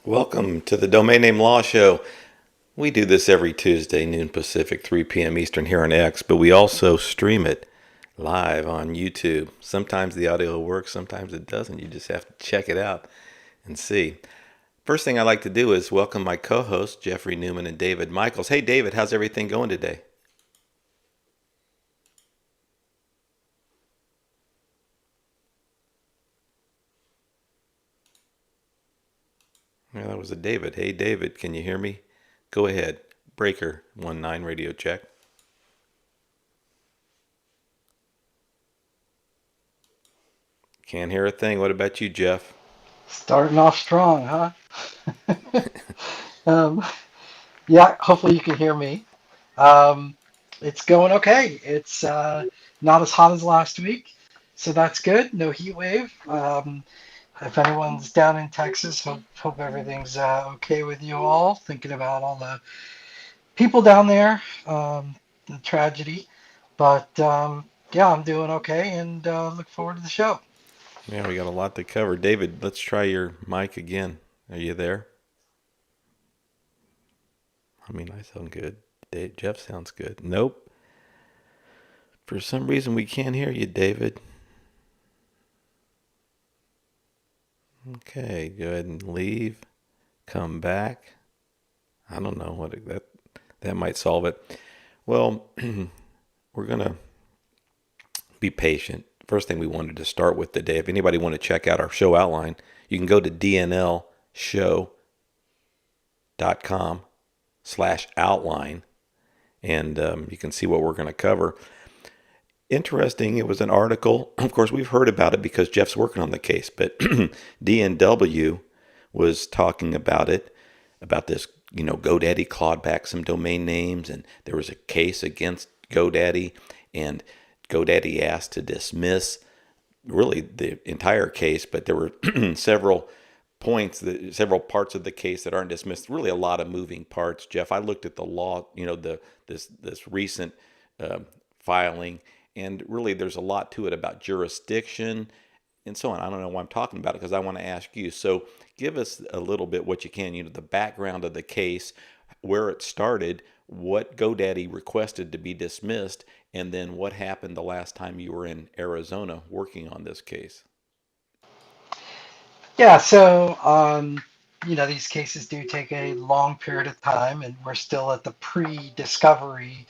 Welcome to the Domain Name Law Show. We do this every Tuesday, noon Pacific, 3 p.m. Eastern here on X, but we also stream it live on YouTube. Sometimes the audio works, sometimes it doesn't. You just have to check it out and see. First thing I like to do is welcome my co-hosts, Jeffrey Neuman and David Michaels. Hey, David, how's everything going today? Well, that was a David. Hey, David, can you hear me? Go ahead. Breaker 19 radio check. Can't hear a thing. What about you, Jeff? Starting off strong, huh? um, yeah, hopefully you can hear me. Um, it's going okay. It's not as hot as last week, so that's good. No heat wave. If anyone's down in Texas, hope everything's okay with you all. Thinking about all the people down there, the tragedy. But yeah, I'm doing okay and look forward to the show. Yeah, we got a lot to cover. David, let's try your mic again. Are you there? I mean, I sound good. Jeff sounds good. Nope. For some reason, we can't hear you, David. Okay, go ahead and leave. Come back. I don't know what that might solve it. Well, we're gonna be patient. First thing we wanted to start with today. If anybody want to check out our show outline, you can go to dnlshow.com/outline, and you can see what we're going to cover. Interesting, it was an article. Of course, we've heard about it because Jeff's working on the case, but DNW was talking about it, about this, GoDaddy clawed back some domain names, and there was a case against GoDaddy, and GoDaddy asked to dismiss really the entire case, but there were several several parts of the case that aren't dismissed. Really, a lot of moving parts. Jeff, I looked at the law, this recent uh, filing, and really there's a lot to it about jurisdiction and so on. I don't know why I'm talking about it because I want to ask you. So give us a little bit what you can, the background of the case, where it started, what GoDaddy requested to be dismissed, and then what happened the last time you were in Arizona working on this case. Yeah, so these cases do take a long period of time, and we're still at the pre-discovery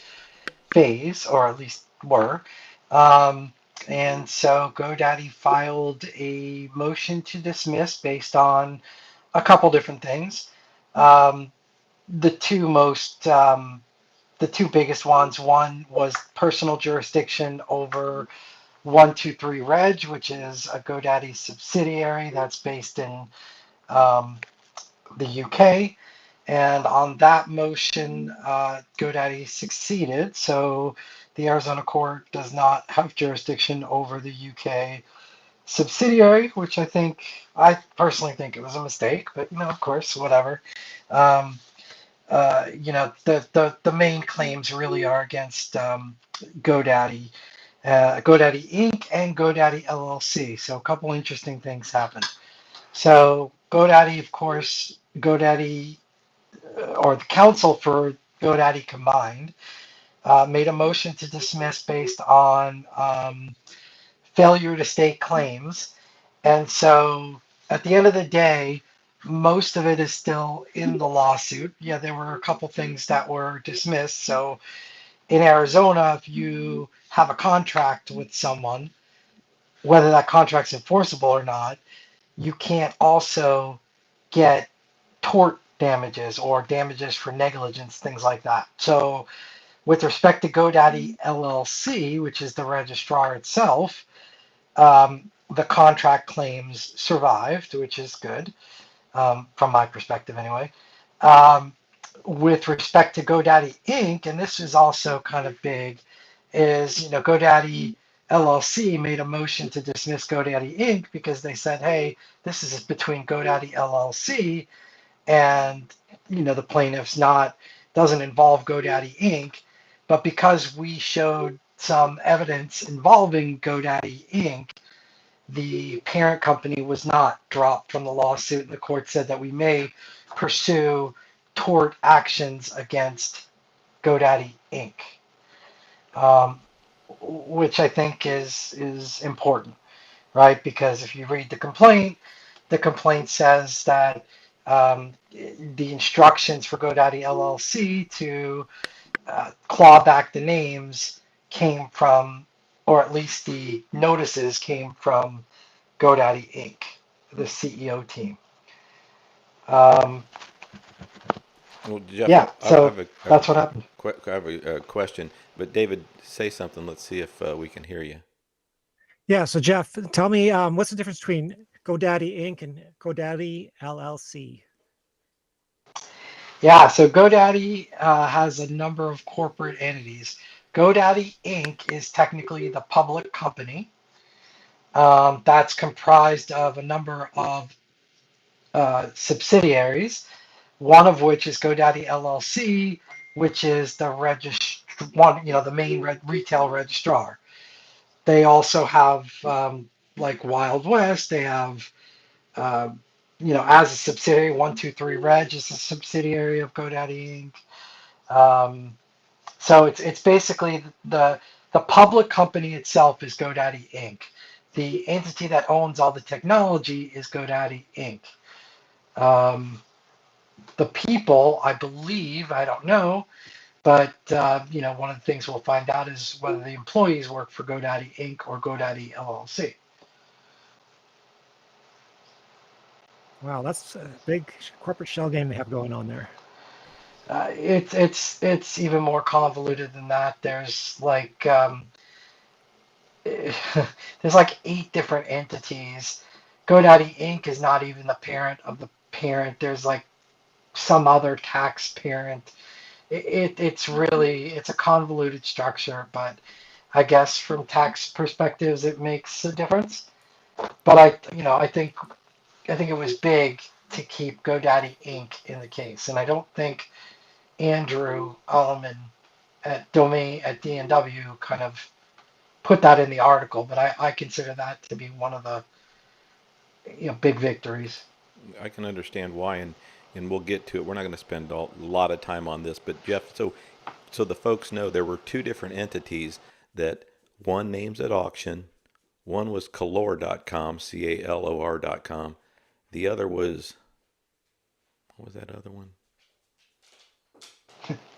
phase, or at least were. Um, and so GoDaddy filed a motion to dismiss based on a couple different things. Um, the two most, the two biggest ones. One was personal jurisdiction over 123 Reg, which is a GoDaddy subsidiary that's based in um, the UK. And on that motion, GoDaddy succeeded. So the Arizona court does not have jurisdiction over the UK subsidiary, which I personally think it was a mistake, but of course, whatever. Um, the main claims really are against GoDaddy, GoDaddy Inc. and GoDaddy LLC. So a couple interesting things happened. So GoDaddy, of course, GoDaddy or the counsel for GoDaddy combined made a motion to dismiss based on failure to state claims. And so at the end of the day, most of it is still in the lawsuit. Yeah, there were a couple things that were dismissed. So in Arizona, if you have a contract with someone, whether that contract's enforceable or not, you can't also get tort damages or damages for negligence, things like that. So with respect to GoDaddy LLC, which is the registrar itself, the contract claims survived, which is good from my perspective anyway. Um, with respect to GoDaddy Inc., and this is also kind of big, is GoDaddy LLC made a motion to dismiss GoDaddy Inc. because they said, hey, this is between GoDaddy LLC and the plaintiff's not doesn't involve GoDaddy Inc. But because we showed some evidence involving GoDaddy Inc., the parent company was not dropped from the lawsuit, and the court said that we may pursue tort actions against GoDaddy Inc., um, which I think is important, right? Because if you read the complaint says that the instructions for GoDaddy LLC to claw back the names came from, or at least the notices came from GoDaddy Inc., the CEO team. Um, Well, Jeff, yeah, so that's what happened. I have a question, but David, say something. Let's see if we can hear you. Yeah. So Jeff, tell me, what's the difference between GoDaddy Inc. and GoDaddy LLC? Yeah, so GoDaddy has a number of corporate entities. GoDaddy Inc. is technically the public company that's comprised of a number of subsidiaries, one of which is GoDaddy LLC, which is the one, the main retail registrar. They also have like Wild West. They have uh, as a subsidiary, 123 Reg is a subsidiary of GoDaddy Inc. So it's basically the public company itself is GoDaddy Inc. The entity that owns all the technology is GoDaddy Inc. Um, the people, I believe, I don't know, but one of the things we'll find out is whether the employees work for GoDaddy Inc. or GoDaddy LLC. Wow, that's a big corporate shell game they have going on there. It's even more convoluted than that. There's like there's like 8 different entities. GoDaddy Inc. is not even the parent of the parent. There's like some other tax parent. It's a convoluted structure, but I guess from tax perspectives it makes a difference. But I think it was big to keep GoDaddy Inc. in the case, and I don't think Andrew Alleman at Domain at DNW kind of put that in the article, but I consider that to be one of the big victories. I can understand why, and we'll get to it. We're not going to spend a lot of time on this, but Jeff, so the folks know there were two different entities that one names at auction, one was calor.com, CALOR.com. The other was, what was that other one?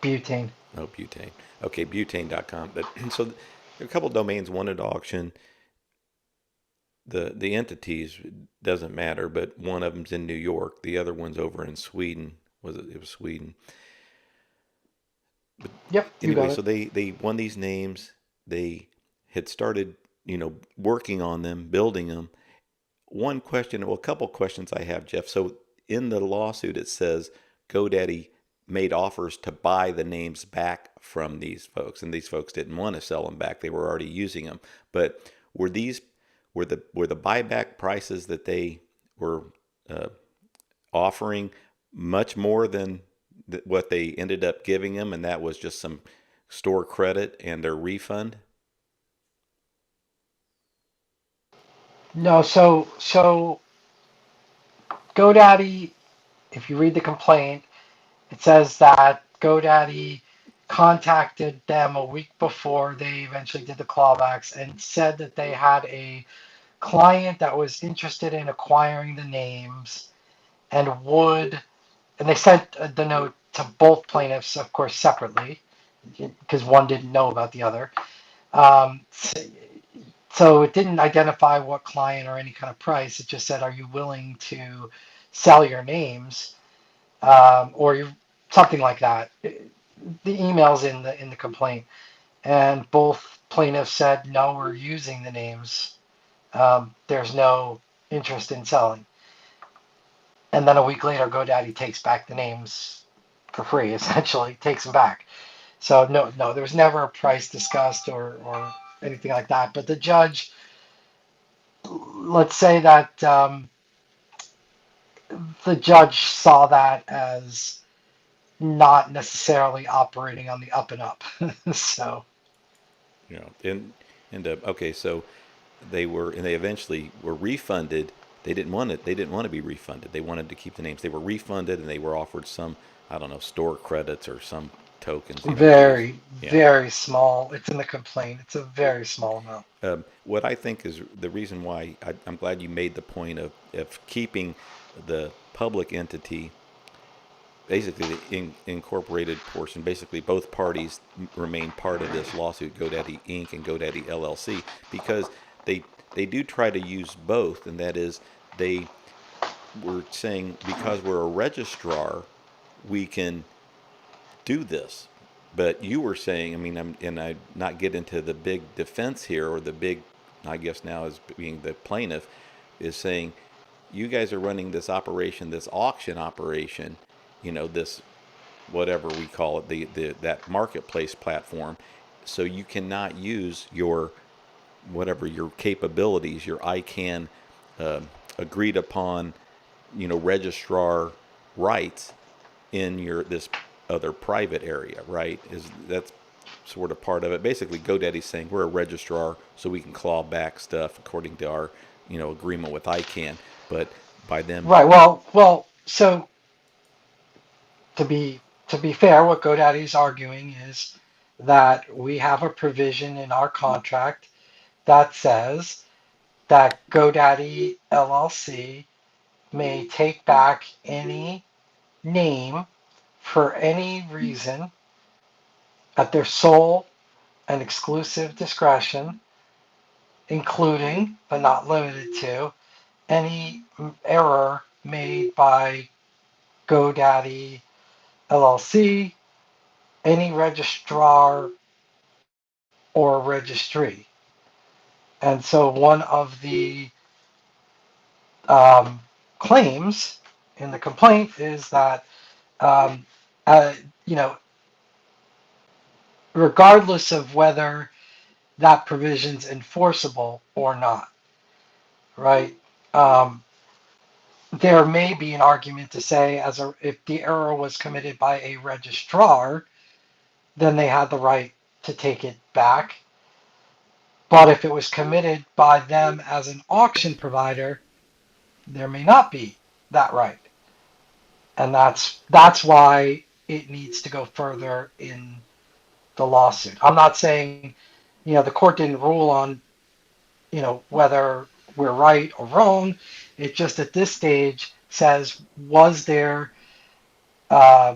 Butane. Oh, butane. Okay, butane.com. But so there are a couple domains, one at auction. The entities doesn't matter, but one of them's in New York. The other one's over in Sweden. It was Sweden. But Yep, you anyway, got so it. they won these names. They had started, working on them, building them. One question, well, a couple questions I have, Jeff. So in the lawsuit, it says GoDaddy made offers to buy the names back from these folks, and these folks didn't want to sell them back. They were already using them. But were the buyback prices that they were uh, offering much more than what they ended up giving them, and that was just some store credit and their refund? No, so GoDaddy, if you read the complaint, it says that GoDaddy contacted them a week before they eventually did the clawbacks and said that they had a client that was interested in acquiring the names and and they sent the note to both plaintiffs, of course, separately, because one didn't know about the other. Um, so it didn't identify what client or any kind of price. It just said, "Are you willing to sell your names?" Or something like that. The emails in the complaint, and both plaintiffs said, "No, we're using the names. There's no interest in selling." And then a week later, GoDaddy takes back the names for free. Essentially, takes them back. So no, there was never a price discussed or anything like that. But the judge, let's say that the judge saw that as not necessarily operating on the up and up. So Yeah. And okay, so they eventually were refunded. They didn't want it. They didn't want to be refunded. They wanted to keep the names. They were refunded, and they were offered some, I don't know, store credits or some tokens, to use. Very, Yeah. very small. It's in the complaint. It's a very small amount. What I think is the reason why I'm glad you made the point of keeping the public entity, basically the incorporated portion, basically both parties remain part of this lawsuit, GoDaddy Inc. and GoDaddy LLC, because they do try to use both, and that is they were saying because we're a registrar, we can do this. But you were saying, I mean, I not get into the big defense here, or the big, I guess now as being the plaintiff, is saying you guys are running this operation, this auction operation, this whatever we call it, the that marketplace platform, so you cannot use your whatever your capabilities, your ICANN agreed upon, registrar rights in your this other private area, right? That's sort of part of it. Basically, GoDaddy's saying we're a registrar, so we can claw back stuff according to our, agreement with ICANN. But by them, Right. Well. So to be fair, what GoDaddy's arguing is that we have a provision in our contract that says that GoDaddy LLC may take back any name for any reason at their sole and exclusive discretion, including but not limited to any error made by GoDaddy LLC, any registrar or registry. And so one of the um, claims in the complaint is that, um, uh, you know, regardless of whether that provision's enforceable or not, right? Um, there may be an argument to say, if the error was committed by a registrar, then they had the right to take it back. But if it was committed by them as an auction provider, there may not be that right. And that's why it needs to go further in the lawsuit. I'm not saying, the court didn't rule on, whether we're right or wrong. It just at this stage says, was there uh,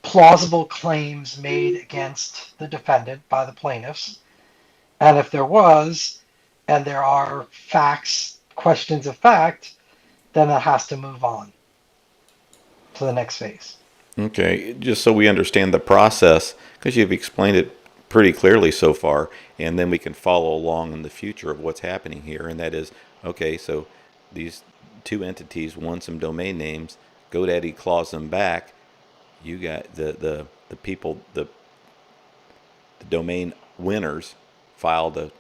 plausible claims made against the defendant by the plaintiffs? And if there was, and there are questions of fact, then it has to move on to the next phase. okay, just so we understand the process, because you've explained it pretty clearly so far, and then we can follow along in the future of what's happening here, and that is, okay, so these two entities won some domain names, GoDaddy claws them back, you got the people, the domain winners filed a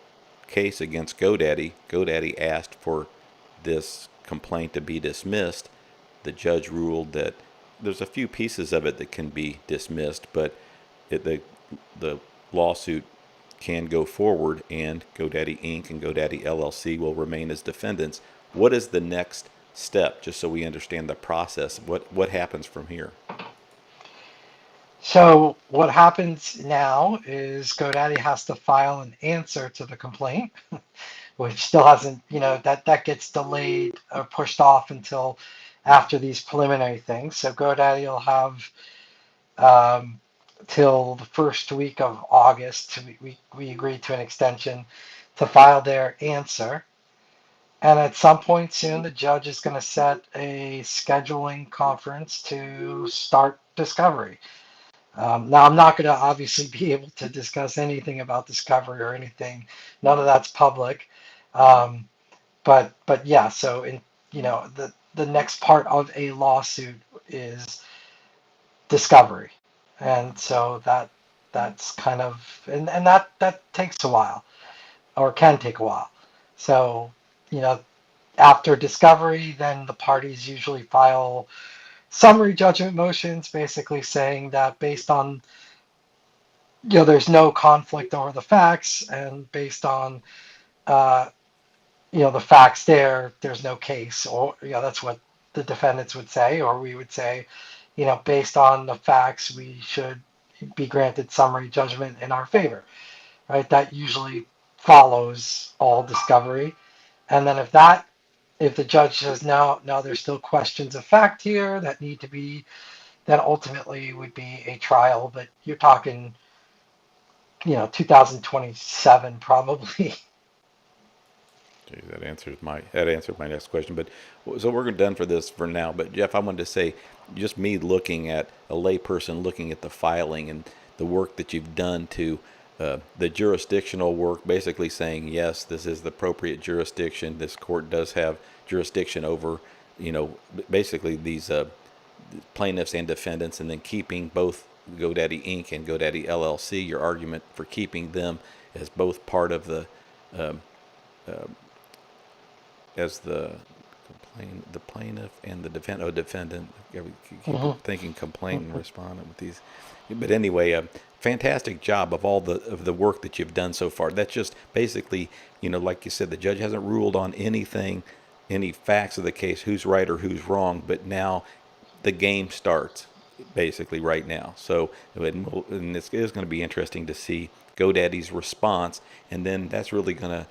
case against GoDaddy. GoDaddy asked for this complaint to be dismissed. The judge ruled that there's a few pieces of it that can be dismissed, but the lawsuit can go forward, and GoDaddy Inc. and GoDaddy LLC will remain as defendants. What is the next step, just so we understand the process? What happens from here? So what happens now is GoDaddy has to file an answer to the complaint, which still hasn't, that gets delayed or pushed off until after these preliminary things. So GoDaddy will have till the first week of August. We agreed to an extension to file their answer. And at some point soon, the judge is going to set a scheduling conference to start discovery. Now, I'm not going to obviously be able to discuss anything about discovery or anything. None of that's public. Um, but yeah, so the next part of a lawsuit is discovery, and so that's kind of and that takes a while, or can take a while. So you know after discovery, then the parties usually file summary judgment motions, basically saying that based on there's no conflict over the facts, and based on uh, the facts there's no case, or that's what the defendants would say, or we would say, based on the facts, we should be granted summary judgment in our favor, right? That usually follows all discovery. And then if the judge says no, there's still questions of fact here that need to be, then ultimately would be a trial. But you're talking, 2027 probably. Gee, that answered my next question. But so we're done for this for now. But Jeff, I wanted to say, just me looking at a layperson looking at the filing and the work that you've done to the jurisdictional work, basically saying yes, this is the appropriate jurisdiction. This court does have jurisdiction over, basically these plaintiffs and defendants, and then keeping both GoDaddy Inc. and GoDaddy LLC. Your argument for keeping them as both part of the as the plaintiff and the defendant. I keep thinking complaint and respondent with these. But anyway, fantastic job of all the work that you've done so far. That's just basically, like you said, the judge hasn't ruled on anything, any facts of the case, who's right or who's wrong. But now the game starts basically right now. So, and it's going to be interesting to see GoDaddy's response, and then that's really going to,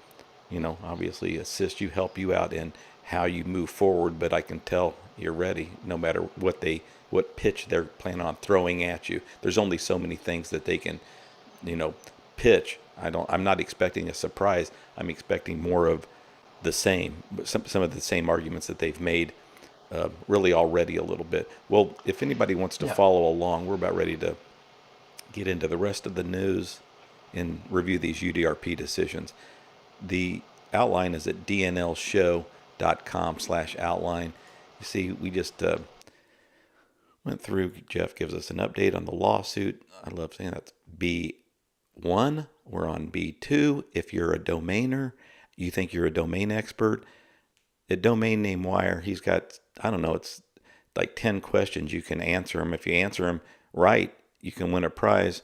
obviously assist you, help you out in how you move forward. But I can tell you're ready, no matter what pitch they're planning on throwing at you. There's only so many things that they can, pitch. I'm not expecting a surprise. I'm expecting more of the same, some of the same arguments that they've made really already a little bit. Well, if anybody wants to follow along, we're about ready to get into the rest of the news and review these UDRP decisions. The outline is at dnlshow.com/outline. You see, we just went through. Jeff gives us an update on the lawsuit. I love saying that's B1. We're on B2. If you're a domainer, you think you're a domain expert, at Domain Name Wire, he's got, I don't know, it's like 10 questions. You can answer them. If you answer them right, you can win a prize.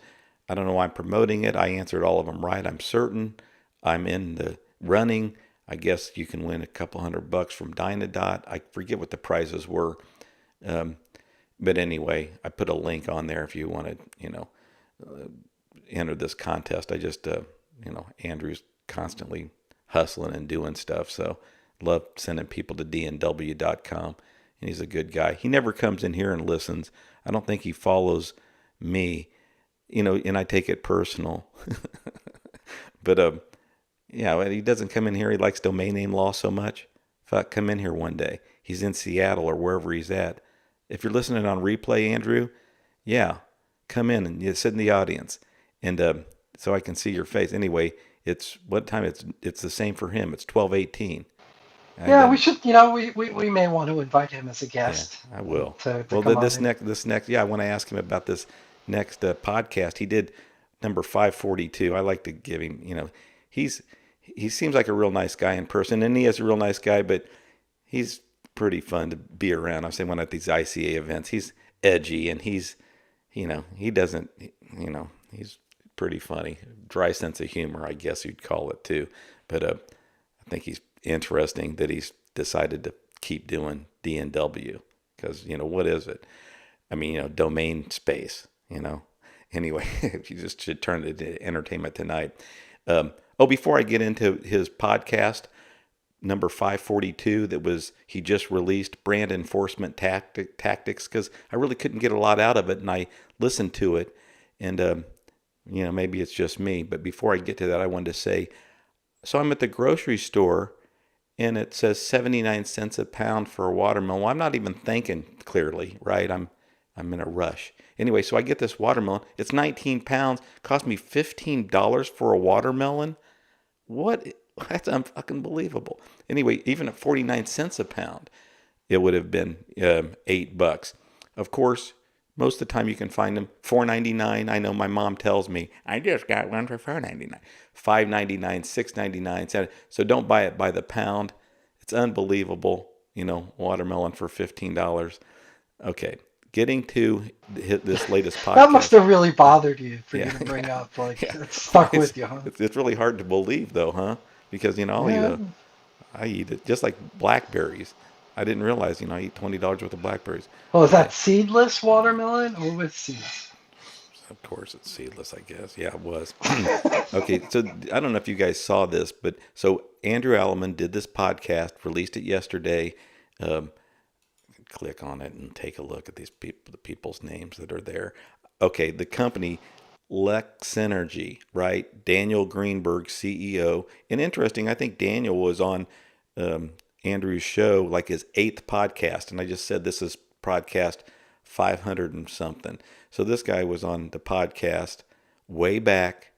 I don't know why I'm promoting it. I answered all of them right. I'm certain I'm in the running. I guess you can win a couple $100 from Dynadot. I forget what the prizes were. But anyway, I put a link on there if you want to, enter this contest. I just, Andrew's constantly hustling and doing stuff. So love sending people to DNW.com. And he's a good guy. He never comes in here and listens. I don't think he follows me, and I take it personal. But, he doesn't come in here. He likes domain name law so much. Fuck, come in here one day. He's in Seattle or wherever he's at. If you're listening on replay, Andrew, come in and you sit in the audience. And so I can see your face. Anyway, it's what time? It's the same for him. It's 12:18. Yeah, we should. We may want to invite him as a guest. Yeah, I will. To well, come this on next. I want to ask him about this next podcast. He did number 542. I like to give him. He seems like a real nice guy in person, and he is a real nice guy. But he's pretty fun to be around. I'm saying when at these ICA events, he's edgy and he's, he doesn't. He's pretty funny. Dry sense of humor, I guess you'd call it too. But I think he's interesting that he's decided to keep doing DNW because, what is it? I mean, domain space, Anyway, if you just should turn it to Entertainment Tonight. Before I get into his podcast, number 542, he just released, Brand Enforcement Tactics, because I really couldn't get a lot out of it, and I listened to it, and maybe it's just me, but before I get to that, I wanted to say, so I'm at the grocery store, and it says 79 cents a pound for a watermelon. Well, I'm not even thinking clearly, right? I'm in a rush. Anyway, so I get this watermelon. It's 19 pounds. Cost me $15 for a watermelon. What? That's unfucking believable. Anyway, even at 49 cents a pound, it would have been $8. Of course, most of the time you can find them $4.99. I know my mom tells me, I just got one for $4.99. $5.99, $6.99, $7. So don't buy it by the pound. It's unbelievable, watermelon for $15. Okay, getting to this latest podcast. That must have really bothered you for you to bring up. It stuck with you, huh? It's really hard to believe, though, huh? Because, I eat it just like blackberries. I didn't realize, I eat $20 worth of blackberries Well, is a day. that seedless watermelon or with seeds? Of course, it's seedless, I guess. Yeah, it was. Okay, so I don't know if you guys saw this, but so Andrew Alleman did this podcast, released it yesterday. Um, Click on it and take a look at these people, the people's names that are there. Okay, the company Lex Synergy, right? Daniel Greenberg, CEO. And interesting, I think Daniel was on Andrew's show, like his 8th podcast. And I just said this is podcast 500 and something. So this guy was on the podcast way back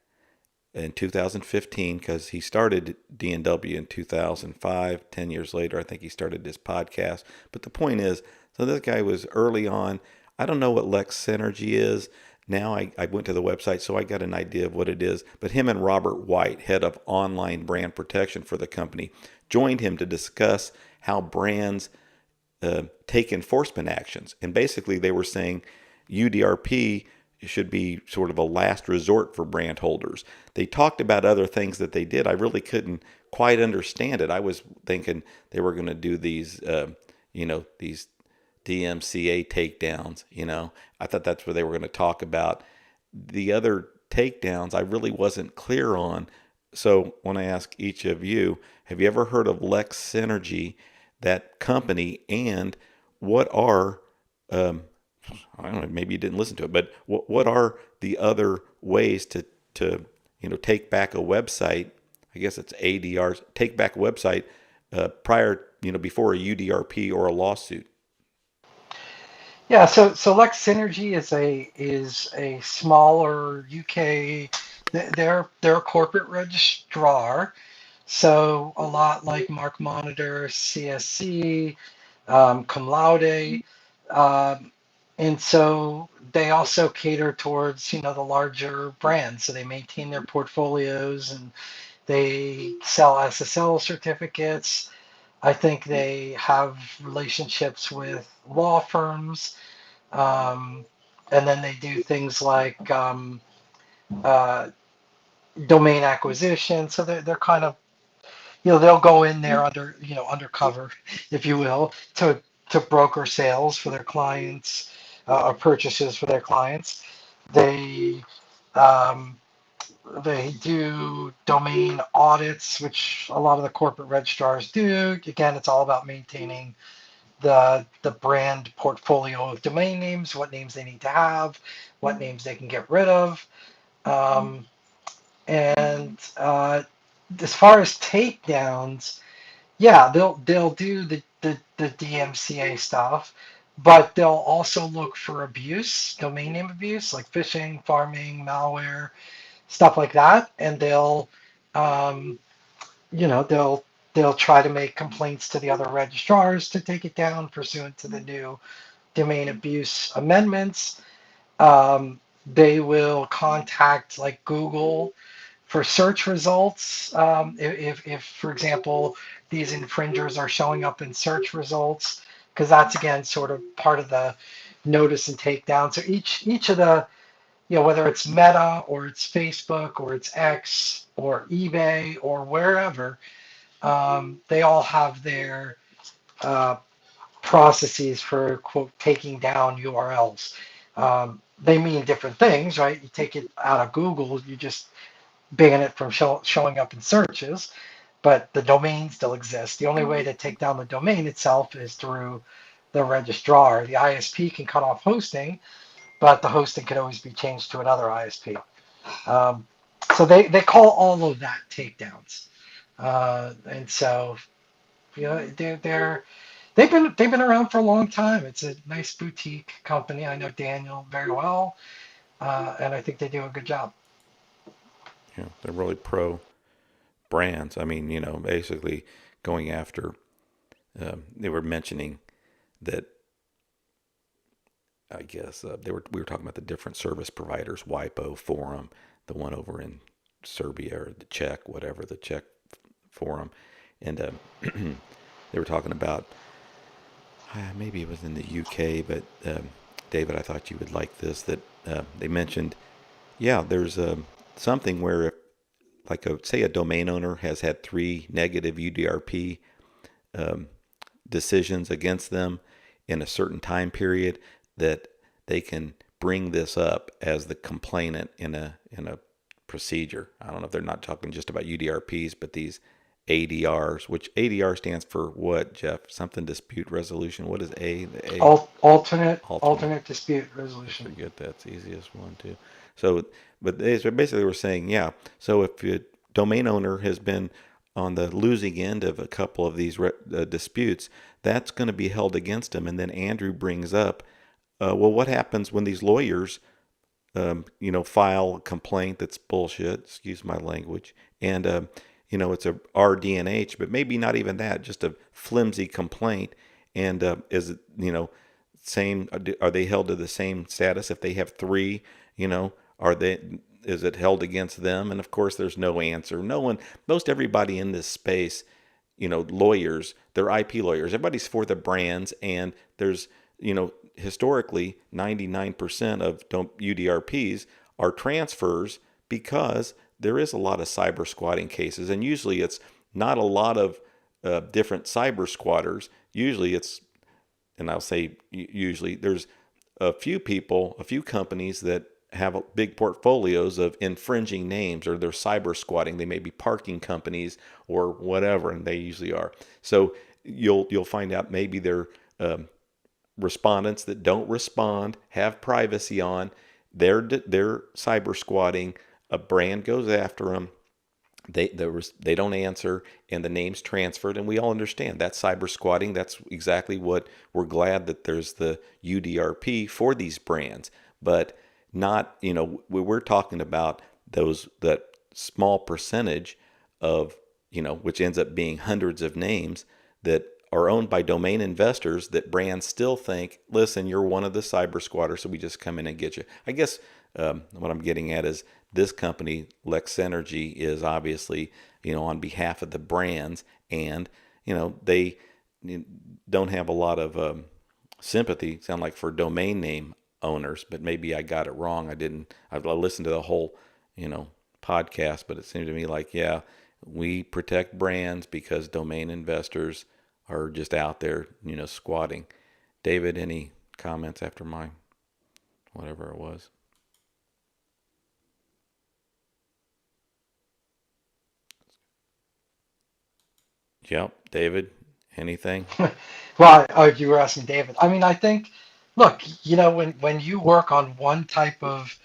in 2015 because he started DNW in 2005. 10 years later, I think he started this podcast. But the point is, so this guy was early on. I don't know what Lex Synergy is. Now I went to the website, so I got an idea of what it is. But him and Robert White, head of online brand protection for the company, joined him to discuss how brands take enforcement actions. And basically, they were saying UDRP should be sort of a last resort for brand holders. They talked about other things that they did. I really couldn't quite understand it. I was thinking they were going to do these, these DMCA takedowns. I thought that's what they were going to talk about. The other takedowns, I really wasn't clear on. So when I ask each of you, have you ever heard of Lex Synergy, that company, and what are I don't know, maybe you didn't listen to it, but what are the other ways to take back a website? I guess it's ADRs, take back a website prior, before a UDRP or a lawsuit. Yeah, so Lex Synergy is a smaller UK. They're a corporate registrar, so a lot like Mark Monitor, CSC, Cum Laude, and so they also cater towards the larger brands. So they maintain their portfolios and they sell SSL certificates. I think they have relationships with law firms, um, and then they do things like uh, domain acquisition. So they're kind of they'll go in there undercover, if you will, to broker sales for their clients, or purchases for their clients. They um, they do domain audits, which a lot of the corporate registrars do. Again, it's all about maintaining the brand portfolio of domain names, what names they need to have, what names they can get rid of. Um, and as far as takedowns, yeah, they'll do the DMCA stuff, but they'll also look for abuse, domain name abuse, like phishing, farming, malware, stuff like that, and um, they'll try to make complaints to the other registrars to take it down pursuant to the new domain abuse amendments. They will contact like Google for search results. If, for example, these infringers are showing up in search results, because that's again sort of part of the notice and takedown. So each of the, whether it's Meta or it's Facebook or it's X or eBay or wherever, they all have their uh, processes for quote taking down URLs. They mean different things, right? You take it out of Google, you just ban it from showing up in searches, but the domain still exists. The only way to take down the domain itself is through the registrar. The ISP can cut off hosting, but the hosting can always be changed to another ISP. Um, so they call all of that takedowns, and so they've been around for a long time. It's a nice boutique company. I know Daniel very well, and I think they do a good job. They're really pro brands. I mean, basically going after. They were mentioning that. I guess we were talking about the different service providers, WIPO, Forum, the one over in Serbia or the Czech, whatever, the Czech Forum, and they were talking about maybe it was in the UK, but David, I thought you would like this. That they mentioned, yeah, there's something where if, say a domain owner has had 3 negative UDRP decisions against them in a certain time period, that they can bring this up as the complainant in a procedure. I don't know if they're not talking just about UDRPs, but these ADRs, which ADR stands for what, Jeff? Something dispute resolution. What is A? The A? Alternate dispute resolution. I forget that's the easiest one too. So, but they basically were saying, yeah. So if a domain owner has been on the losing end of a couple of these disputes, that's going to be held against them. And then Andrew brings up, well, what happens when these lawyers, file a complaint that's bullshit, excuse my language, and, it's a RDNH, but maybe not even that, just a flimsy complaint. And is it, same, are they held to the same status if they have 3, is it held against them? And of course, there's no answer. No one, most everybody in this space, lawyers, they're IP lawyers. Everybody's for the brands, and there's, historically, 99% of UDRPs are transfers, because there is a lot of cyber squatting cases, and usually it's not a lot of different cyber squatters. Usually it's, and I'll say usually, there's a few companies that have big portfolios of infringing names, or they're cyber squatting. They may be parking companies or whatever, and they usually are. So you'll find out maybe they're respondents that don't respond, have privacy on. They're cyber squatting. A brand goes after them. They don't answer, and the name's transferred, and we all understand that's cyber squatting. That's exactly what we're glad that there's the UDRP for these brands, but not, we're talking about that small percentage of, which ends up being hundreds of names that are owned by domain investors, that brands still think, listen, you're one of the cyber squatters, so we just come in and get you. I guess what I'm getting at is this company, Lex Energy, is obviously, on behalf of the brands, and, they don't have a lot of sympathy, sound like, for domain name owners, but maybe I got it wrong. I listened to the whole, podcast, but it seemed to me like, yeah, we protect brands because domain investors are just out there, squatting. David, any comments after my whatever it was? Yep, David, anything? Well, you were asking David. I mean, I think, look, when you work on one type of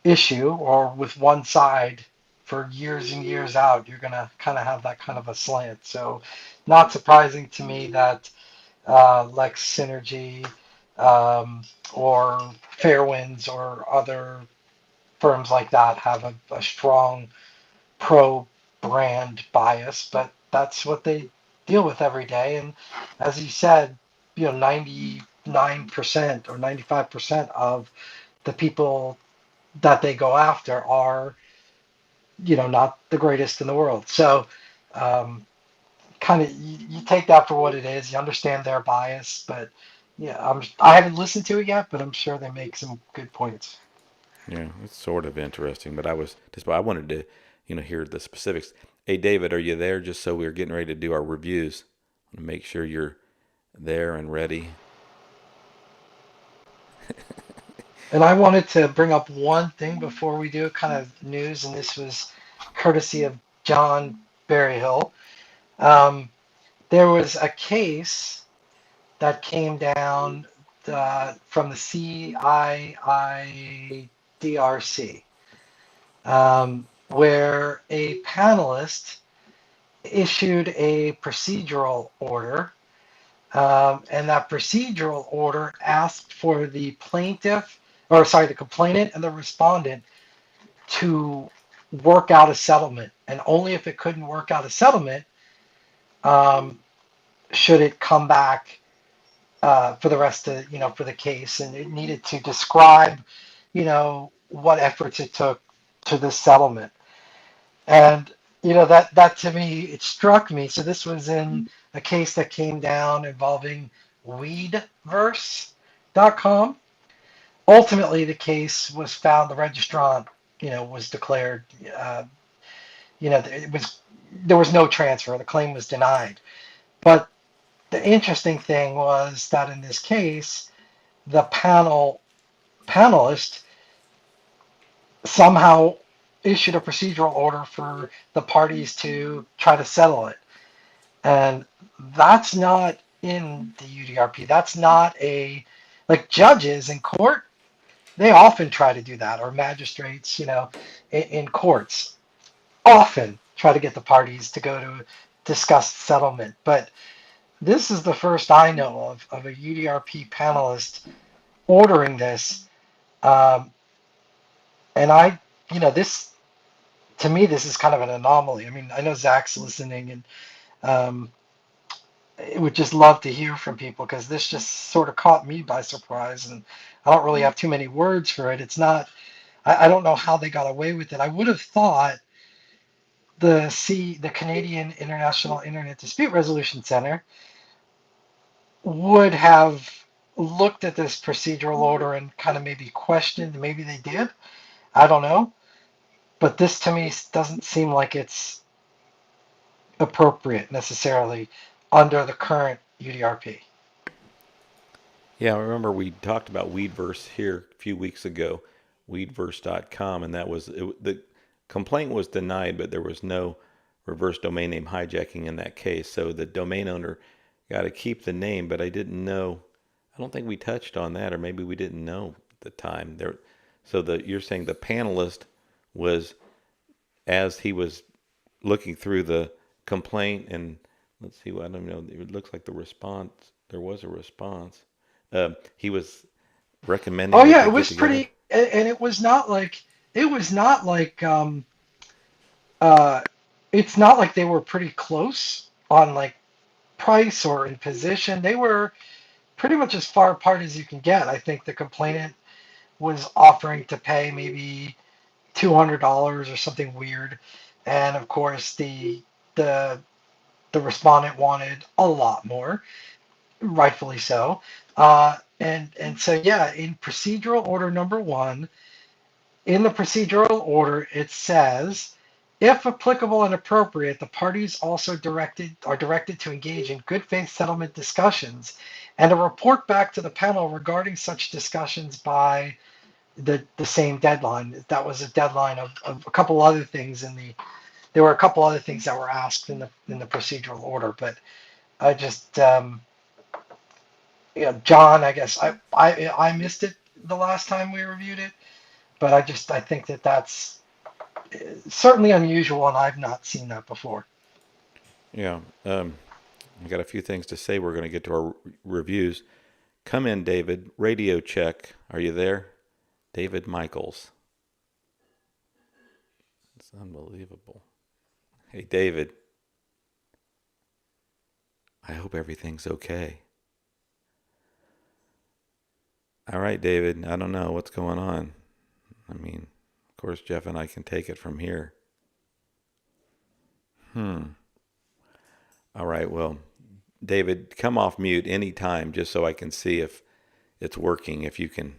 issue or with one side for years and years out, you're going to kind of have that kind of a slant. So not surprising to me that Lex Synergy or Fairwinds or other firms like that have a strong pro brand bias, but that's what they deal with every day. And as you said, 99% or 95% of the people that they go after are, not the greatest in the world. So kind of you take that for what it is. You understand their bias, but yeah, I haven't listened to it yet, but I'm sure they make some good points. Yeah, it's sort of interesting, but I wanted to, hear the specifics. Hey, David, are you there? Just so we're getting ready to do our reviews. I want to make sure you're there and ready. And I wanted to bring up one thing before we do kind of news, and this was courtesy of John Berryhill. There was a case that came down from the CIIDRC, where a panelist issued a procedural order, and that procedural order asked for the complainant and the respondent to work out a settlement, and only if it couldn't work out a settlement should it come back for the rest of for the case, and it needed to describe what efforts it took to the settlement. And that to me, it struck me. So this was in a case that came down involving weedverse.com. Ultimately, the case was found, the registrant was declared there was no transfer. The claim was denied. But the interesting thing was that in this case, the panelist somehow issued a procedural order for the parties to try to settle it. And that's not in the UDRP. That's not like judges in court, they often try to do that, or magistrates, in courts often try to get the parties to go to discuss settlement. But this is the first I know of a UDRP panelist ordering this. Um, and this, to me, this is kind of an anomaly. I mean, I know Zach's listening, and um, I would just love to hear from people, because this just sort of caught me by surprise, and I don't really have too many words for it. It's not, I don't know how they got away with it. I would have thought the Canadian International Internet Dispute Resolution Center would have looked at this procedural order and kind of maybe questioned. Maybe they did. I don't know. But this to me doesn't seem like it's appropriate necessarily under the current UDRP. Yeah, I remember we talked about Weedverse here a few weeks ago, weedverse.com, and the complaint was denied, but there was no reverse domain name hijacking in that case. So the domain owner got to keep the name, but I didn't know. I don't think we touched on that, or maybe we didn't know at the time. You're saying the panelist was, as he was looking through the complaint, and let's see, I don't know, it looks like there was a response. He was recommending. Oh yeah, it was pretty, and it's not like they were pretty close on like price or in position. They were pretty much as far apart as you can get. I think the complainant was offering to pay maybe $200 or something weird, and of course the respondent wanted a lot more, rightfully so. And so yeah, in procedural order number 1, in the procedural order it says, if applicable and appropriate, the parties also are directed to engage in good faith settlement discussions and to report back to the panel regarding such discussions by the same deadline. That was a deadline of a couple other things there were a couple other things that were asked in the procedural order. But I just John, I guess I missed it the last time we reviewed it, but I think that's certainly unusual, and I've not seen that before. Yeah, I got a few things to say. We're going to get to our reviews. Come in, David. Radio check. Are you there? David Michaels. It's unbelievable. Hey, David. I hope everything's okay. All right, David. I don't know what's going on. I mean, of course, Jeff and I can take it from here. All right, well, David, come off mute anytime just so I can see if it's working, if you can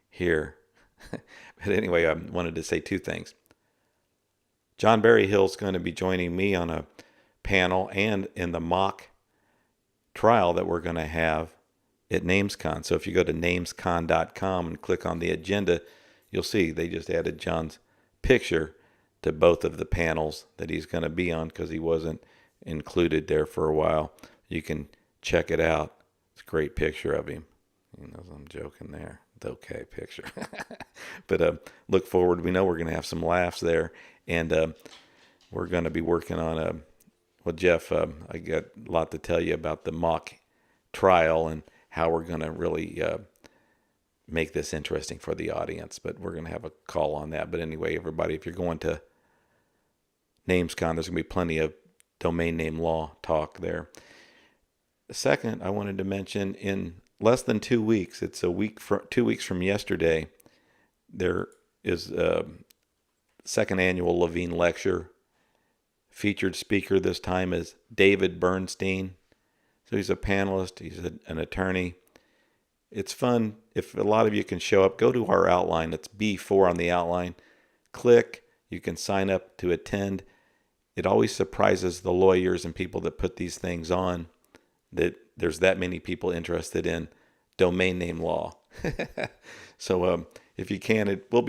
hear. But anyway, I wanted to say 2 things. John Berryhill's going to be joining me on a panel and in the mock trial that we're going to have at NamesCon. So if you go to namescon.com and click on the agenda, you'll see they just added John's picture to both of the panels that he's going to be on, because he wasn't included there for a while. You can check it out. It's a great picture of him. I'm joking there. It's okay picture. But look forward. We know we're going to have some laughs there. And we're going to be working on Jeff, I got a lot to tell you about the mock trial and how we're going to really make this interesting for the audience. But we're going to have a call on that. But anyway, everybody, if you're going to NamesCon, there's going to be plenty of domain name law talk there. Second, I wanted to mention, in less than 2 weeks, it's 2 weeks from yesterday, there is a second annual Levine lecture. Featured speaker this time is David Bernstein. So he's a panelist, he's an attorney. It's fun. If a lot of you can show up, go to our outline. It's B4 on the outline. Click. You can sign up to attend. it always surprises the lawyers and people that put these things on that there's that many people interested in domain name law. So if you can, it will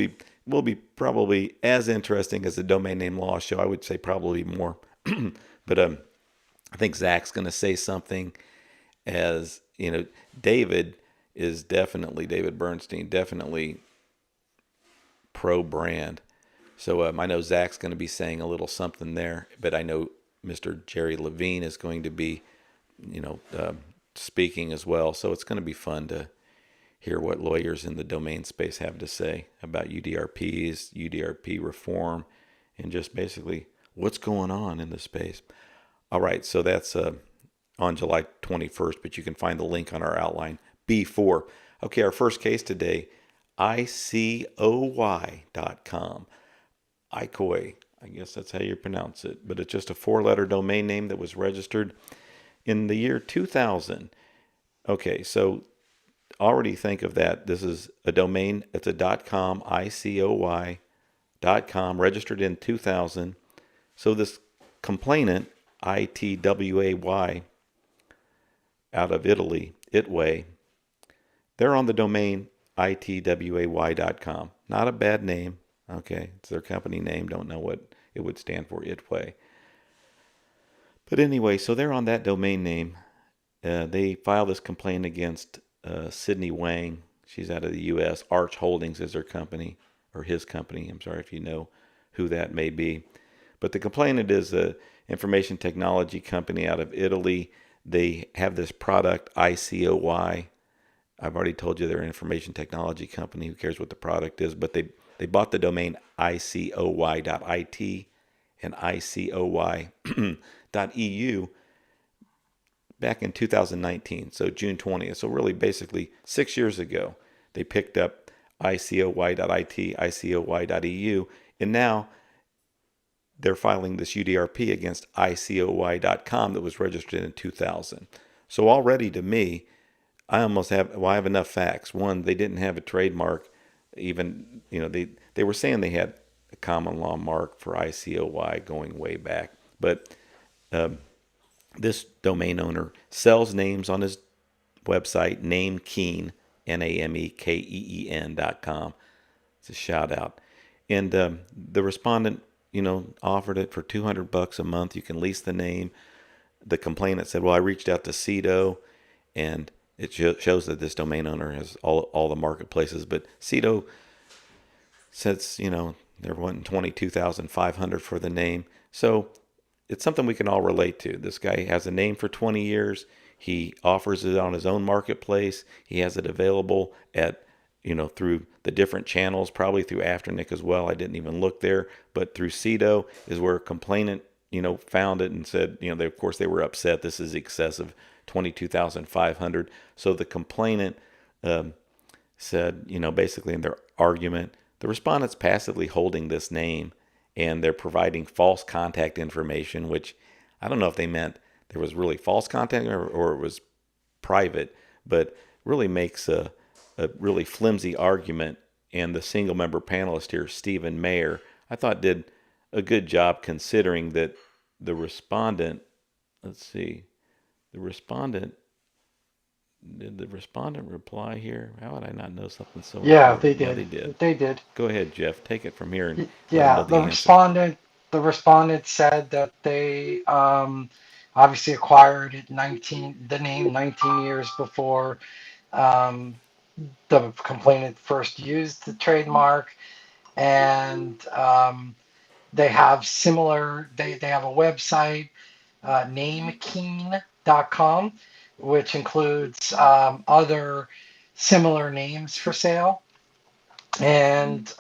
be probably as interesting as the domain name law show. I would say probably more. But I think Zach's going to say something as, David Bernstein, definitely pro brand. So I know Zach's going to be saying a little something there, but I know Mr. Jerry Levine is going to be, speaking as well. So it's going to be fun to hear what lawyers in the domain space have to say about UDRPs, UDRP reform, and just basically what's going on in the space. All right, so that's on July 21st, but you can find the link on our outline B4. Okay, our first case today, ICOY.com. ICOY, I guess that's how you pronounce it, but it's just a 4-letter domain name that was registered in the year 2000. Okay, so already think of that. This is a domain, it's a .com, ICOY.com, registered in 2000. So this complainant, ITWAY, out of Italy, Itway, they're on the domain itway.com. Not a bad name. Okay, it's their company name. Don't know what it would stand for, Itway. But anyway, so they're on that domain name. They filed this complaint against Sydney Wang. She's out of the U.S. Arch Holdings is her company, or his company. I'm sorry if you know who that may be. But the complainant is an information technology company out of Italy. They have this product, ICOY. I've already told you they're an information technology company. Who cares what the product is? But they bought the domain icoy.it and icoy.eu back in 2019, so June 20th. So really basically 6 years ago, they picked up icoy.it, icoy.eu, and now they're filing this UDRP against icoy.com that was registered in 2000. So already to me, I have enough facts. One, they didn't have a trademark. Even, they were saying they had a common law mark for ICOY going way back. But this domain owner sells names on his website, NameKeen, NameKeen.com. It's a shout out. And the respondent, offered it for $200 a month. You can lease the name. The complainant said, well, I reached out to CEDO, and it shows that this domain owner has all the marketplaces. But CEDO says, they're wanting $22,500 for the name. So it's something we can all relate to. This guy has a name for 20 years. He offers it on his own marketplace. He has it available at, through the different channels, probably through Afternic as well. I didn't even look there, but through CEDO is where a complainant, found it and said, of course they were upset. This is excessive, $22,500. So the complainant said, basically in their argument, the respondent's passively holding this name and they're providing false contact information, which I don't know if they meant there was really false contact or it was private, but really makes a really flimsy argument. And the single member panelist here, Stephen Mayer, I thought did a good job considering that the respondent, did the respondent reply here? How would I not know something so Yeah, important? they Yeah, did. they did. They did. Go ahead, Jeff. Take it from here and let Yeah, them know the answer. the respondent said that they obviously acquired the name 19 years before um, the complainant first used the trademark, and they have they have a website, namekeen.com, which includes other similar names for sale, and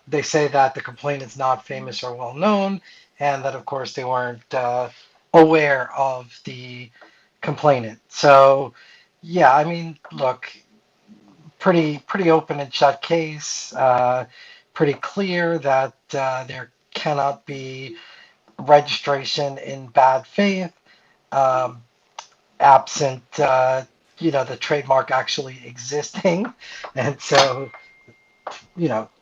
they say that the complainant is not famous or well known, and that of course they weren't aware of the complainant. So, yeah, I mean, look, pretty open and shut case. Pretty clear that there cannot be registration in bad faith, um, absent the trademark actually existing, and so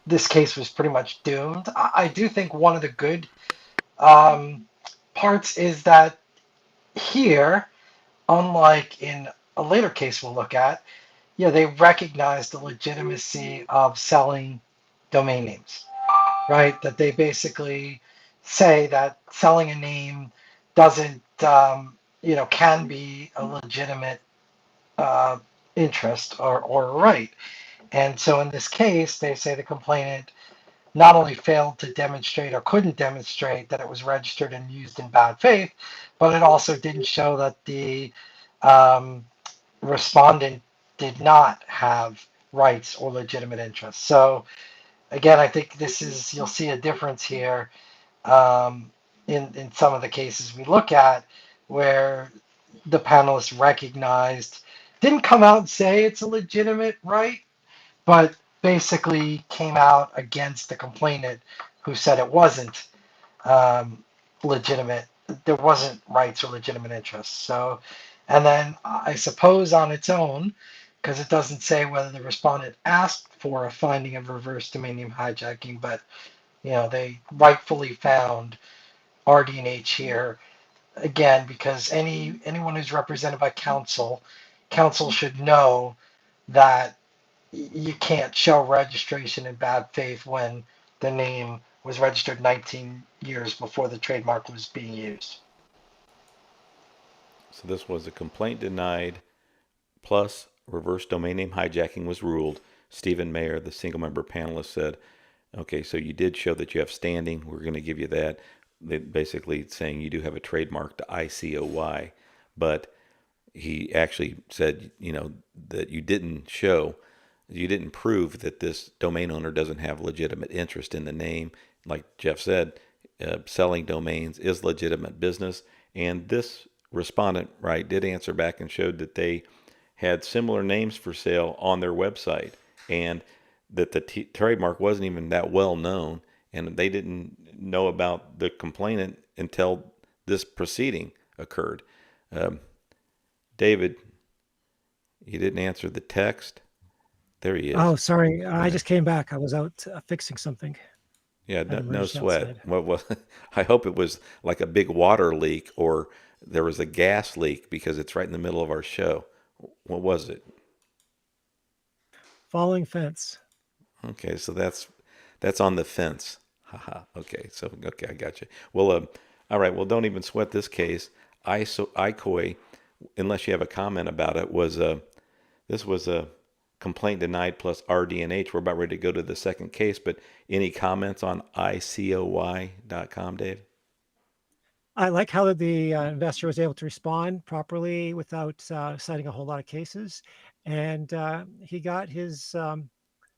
this case was pretty much doomed. I do think one of the good um, parts is that here, unlike in a later case we'll look at, yeah, they recognize the legitimacy of selling domain names, right? That they basically say that selling a name doesn't, can be a legitimate uh, interest or right. And so in this case, they say the complainant not only failed to demonstrate or couldn't demonstrate that it was registered and used in bad faith, but it also didn't show that the um, respondent did not have rights or legitimate interests. So again, I think this is, you'll see a difference here um, in some of the cases we look at where the panelists recognized, didn't come out and say it's a legitimate right, but basically came out against the complainant who said it wasn't legitimate. There wasn't rights or legitimate interests. So, and then I suppose on its own, because it doesn't say whether the respondent asked for a finding of reverse domain name hijacking, but they rightfully found RD&H here again because anyone who's represented by counsel should know that you can't show registration in bad faith when the name was registered 19 years before the trademark was being used. So this was a complaint denied plus reverse domain name hijacking was ruled. Stephen Mayer, the single member panelist, said, okay, so you did show that you have standing. We're going to give you that. They basically saying you do have a trademark to ICOY, but he actually said, that you didn't prove that this domain owner doesn't have legitimate interest in the name. Like Jeff said, selling domains is legitimate business. And this respondent, right, did answer back and showed that they had similar names for sale on their website and that the trademark wasn't even that well known. And they didn't know about the complainant until this proceeding occurred. David, you didn't answer the text. There he is. Oh, sorry. I just came back. I was out fixing something. Yeah, no sweat. Outside. What was? I hope it was like a big water leak or there was a gas leak because it's right in the middle of our show. What was it? Falling fence. Okay, so that's on the fence. Haha. Okay, I got you. Well, all right. Well, don't even sweat this case. ICOY, unless you have a comment about it, this was a complaint denied plus RD&H. We're about ready to go to the second case, but any comments on ICOY.com, Dave? I like how the investor was able to respond properly without citing a whole lot of cases, and he got his,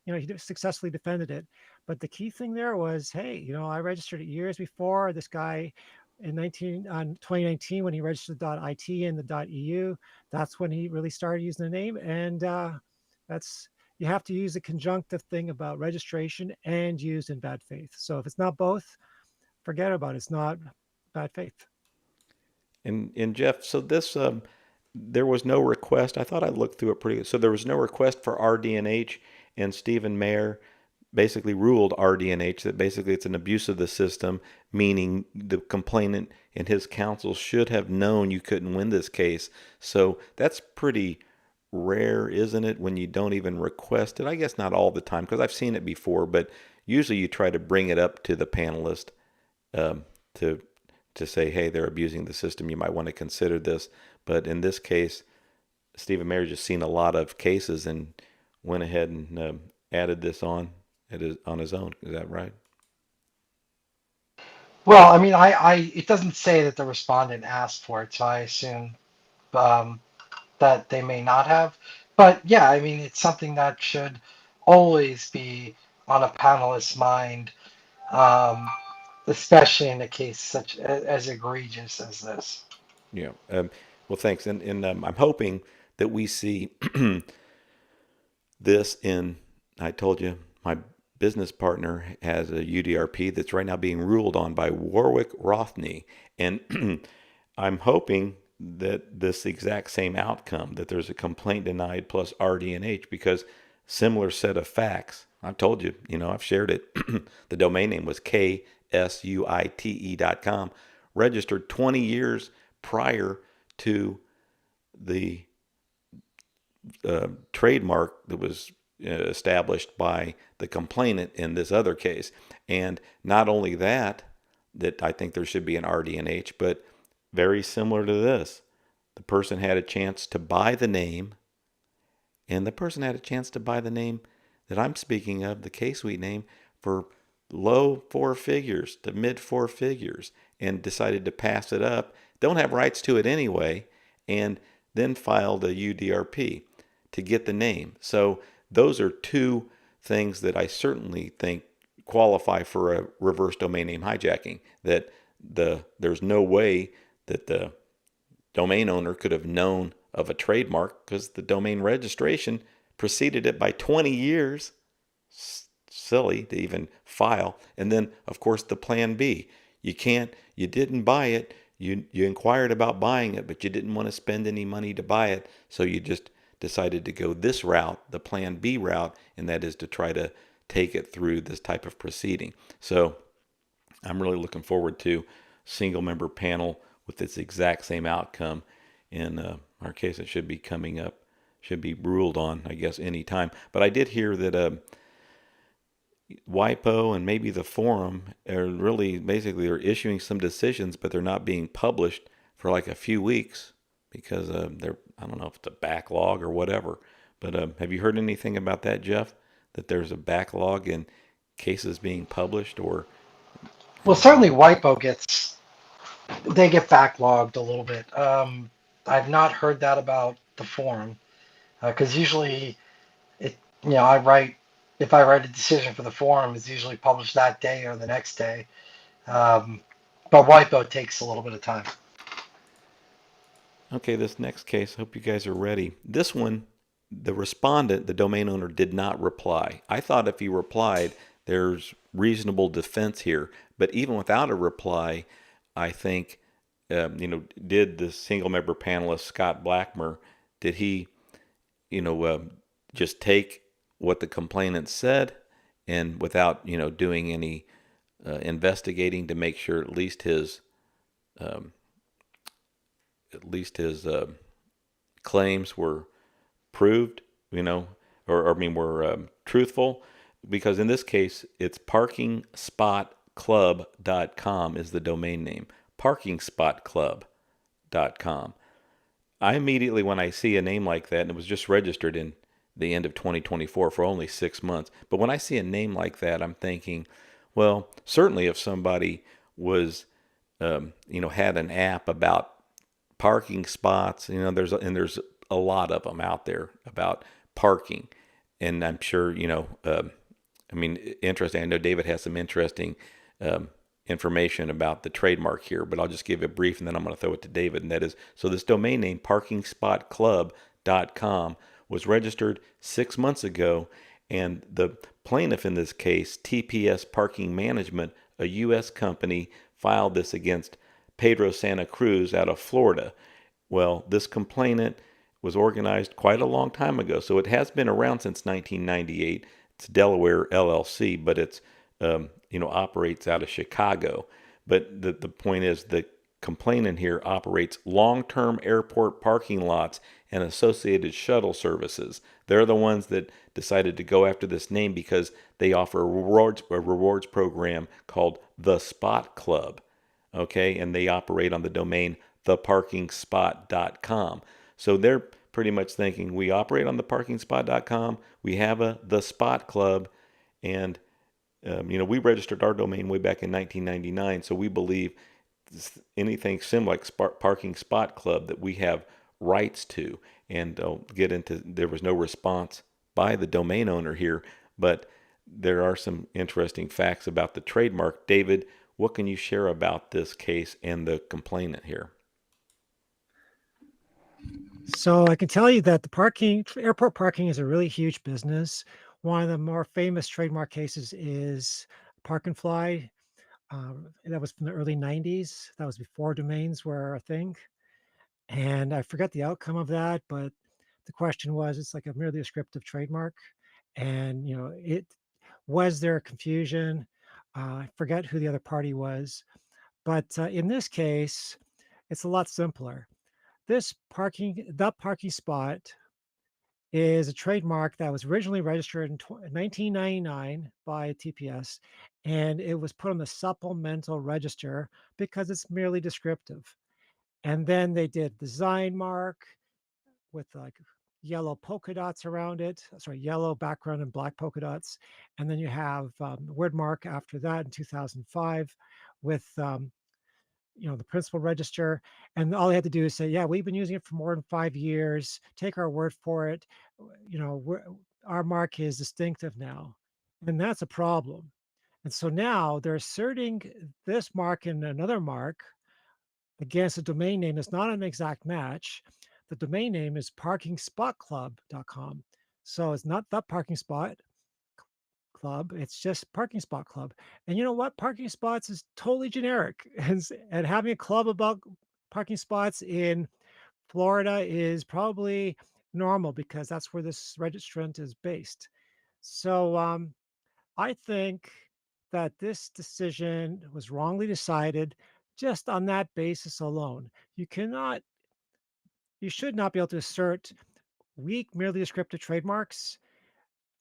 he successfully defended it. But the key thing there was, hey, I registered it years before. This guy in 2019 when he registered the .it and the .eu, that's when he really started using the name, and you have to use the conjunctive thing about registration and used in bad faith. So if it's not both, forget about it. It's not bad faith. And Jeff, so this there was no request. I thought I looked through it pretty good. So there was no request for RD&H, and Stephen Mayer basically ruled RD&H that basically it's an abuse of the system, meaning the complainant and his counsel should have known you couldn't win this case. So that's pretty rare, isn't it, when you don't even request it? I guess not all the time because I've seen it before, but usually you try to bring it up to the panelist to say, hey, they're abusing the system. You might want to consider this. But in this case, Stephen Mayer just seen a lot of cases and went ahead and added this on his own. Is that right? Well, I mean, it doesn't say that the respondent asked for it, so I assume that they may not have. But yeah, I mean, it's something that should always be on a panelist's mind, especially in a case such as egregious as this. Yeah. Well, thanks. And I'm hoping that we see this in, I told you, my business partner has a UDRP that's right now being ruled on by Warwick Rothney. And I'm hoping that this exact same outcome, that there's a complaint denied plus RD&H, because similar set of facts. I've told you, I've shared it. The domain name was ksuite.com, registered 20 years prior to the trademark that was established by the complainant in this other case. And not only that I think there should be an RDNH, but very similar to this. The person had a chance to buy the name, and the person had a chance to buy the name that I'm speaking of, the K-Suite name, for low four figures to mid four figures, and decided to pass it up, don't have rights to it anyway, and then filed a UDRP to get the name. So those are two things that I certainly think qualify for a reverse domain name hijacking, that there's no way that the domain owner could have known of a trademark because the domain registration preceded it by 20 years. Silly to even file. And then, of course, the plan B. You didn't buy it. You inquired about buying it, but you didn't want to spend any money to buy it. So you just decided to go this route, the plan B route, and that is to try to take it through this type of proceeding. So I'm really looking forward to single member panel with this exact same outcome. In our case, it should be coming up, should be ruled on, I guess, any time. But I did hear that WIPO and maybe the forum are really basically are issuing some decisions, but they're not being published for like a few weeks because they're, I don't know if it's a backlog or whatever. But have you heard anything about that, Jeff? That there's a backlog in cases being published, or? Well, certainly WIPO they get backlogged a little bit. I've not heard that about the forum because usually if I write a decision for the forum, it's usually published that day or the next day. But WIPO takes a little bit of time. Okay, this next case, hope you guys are ready. This one, the respondent, the domain owner, did not reply. I thought if he replied, there's reasonable defense here. But even without a reply, I think, did the single member panelist, Scott Blackmer, did he, just take what the complainant said and without, doing any investigating to make sure at least his claims were proved, were truthful? Because in this case, it's parkingspotclub.com is the domain name. Parkingspotclub.com. I immediately, when I see a name like that, and it was just registered in the end of 2024 for only 6 months, but when I see a name like that, I'm thinking, well, certainly if somebody was, had an app about parking spots, there's a lot of them out there about parking, and I'm sure, interesting. I know David has some interesting information about the trademark here, but I'll just give a brief and then I'm going to throw it to David. And that is, so this domain name, parkingspotclub.com, was registered 6 months ago. And the plaintiff in this case, TPS Parking Management, a U.S. company, filed this against Pedro Santa Cruz out of Florida. Well, this complainant was organized quite a long time ago. So it has been around since 1998. It's Delaware LLC, but it's operates out of Chicago. But the point is the complainant here operates long-term airport parking lots and associated shuttle services. They're the ones that decided to go after this name because they offer a rewards program called The Spot Club. Okay, and they operate on the domain theparkingspot.com. So they're pretty much thinking we operate on theparkingspot.com. We have a The Spot Club, and we registered our domain way back in 1999, so we believe anything similar like Parking Spot Club that we have rights to. And I'll get into, there was no response by the domain owner here, but there are some interesting facts about the trademark. David, what can you share about this case and the complainant here? So I can tell you that airport parking is a really huge business. One of the more famous trademark cases is Park and Fly. That was from the early 90s. That was before domains were a thing. And I forget the outcome of that, but the question was, it's like a merely descriptive trademark. And, it was there confusion. I forget who the other party was. But in this case, it's a lot simpler. The parking spot is a trademark that was originally registered in 1999 by TPS, and it was put on the supplemental register because it's merely descriptive. And then they did design mark with like yellow polka dots around it, sorry, yellow background and black polka dots. And then you have word mark after that in 2005 with the principal register, and all they had to do is say, yeah, we've been using it for more than 5 years, take our word for it. Our mark is distinctive now, and that's a problem. And so now they're asserting this mark and another mark against a domain name that's not an exact match. The domain name is parkingspotclub.com, so it's not the parking spot club, it's just parking spot club. And you know what, parking spots is totally generic, and having a club about parking spots in Florida is probably normal because that's where this registrant is based. So I think that this decision was wrongly decided just on that basis alone. You should not be able to assert weak merely descriptive trademarks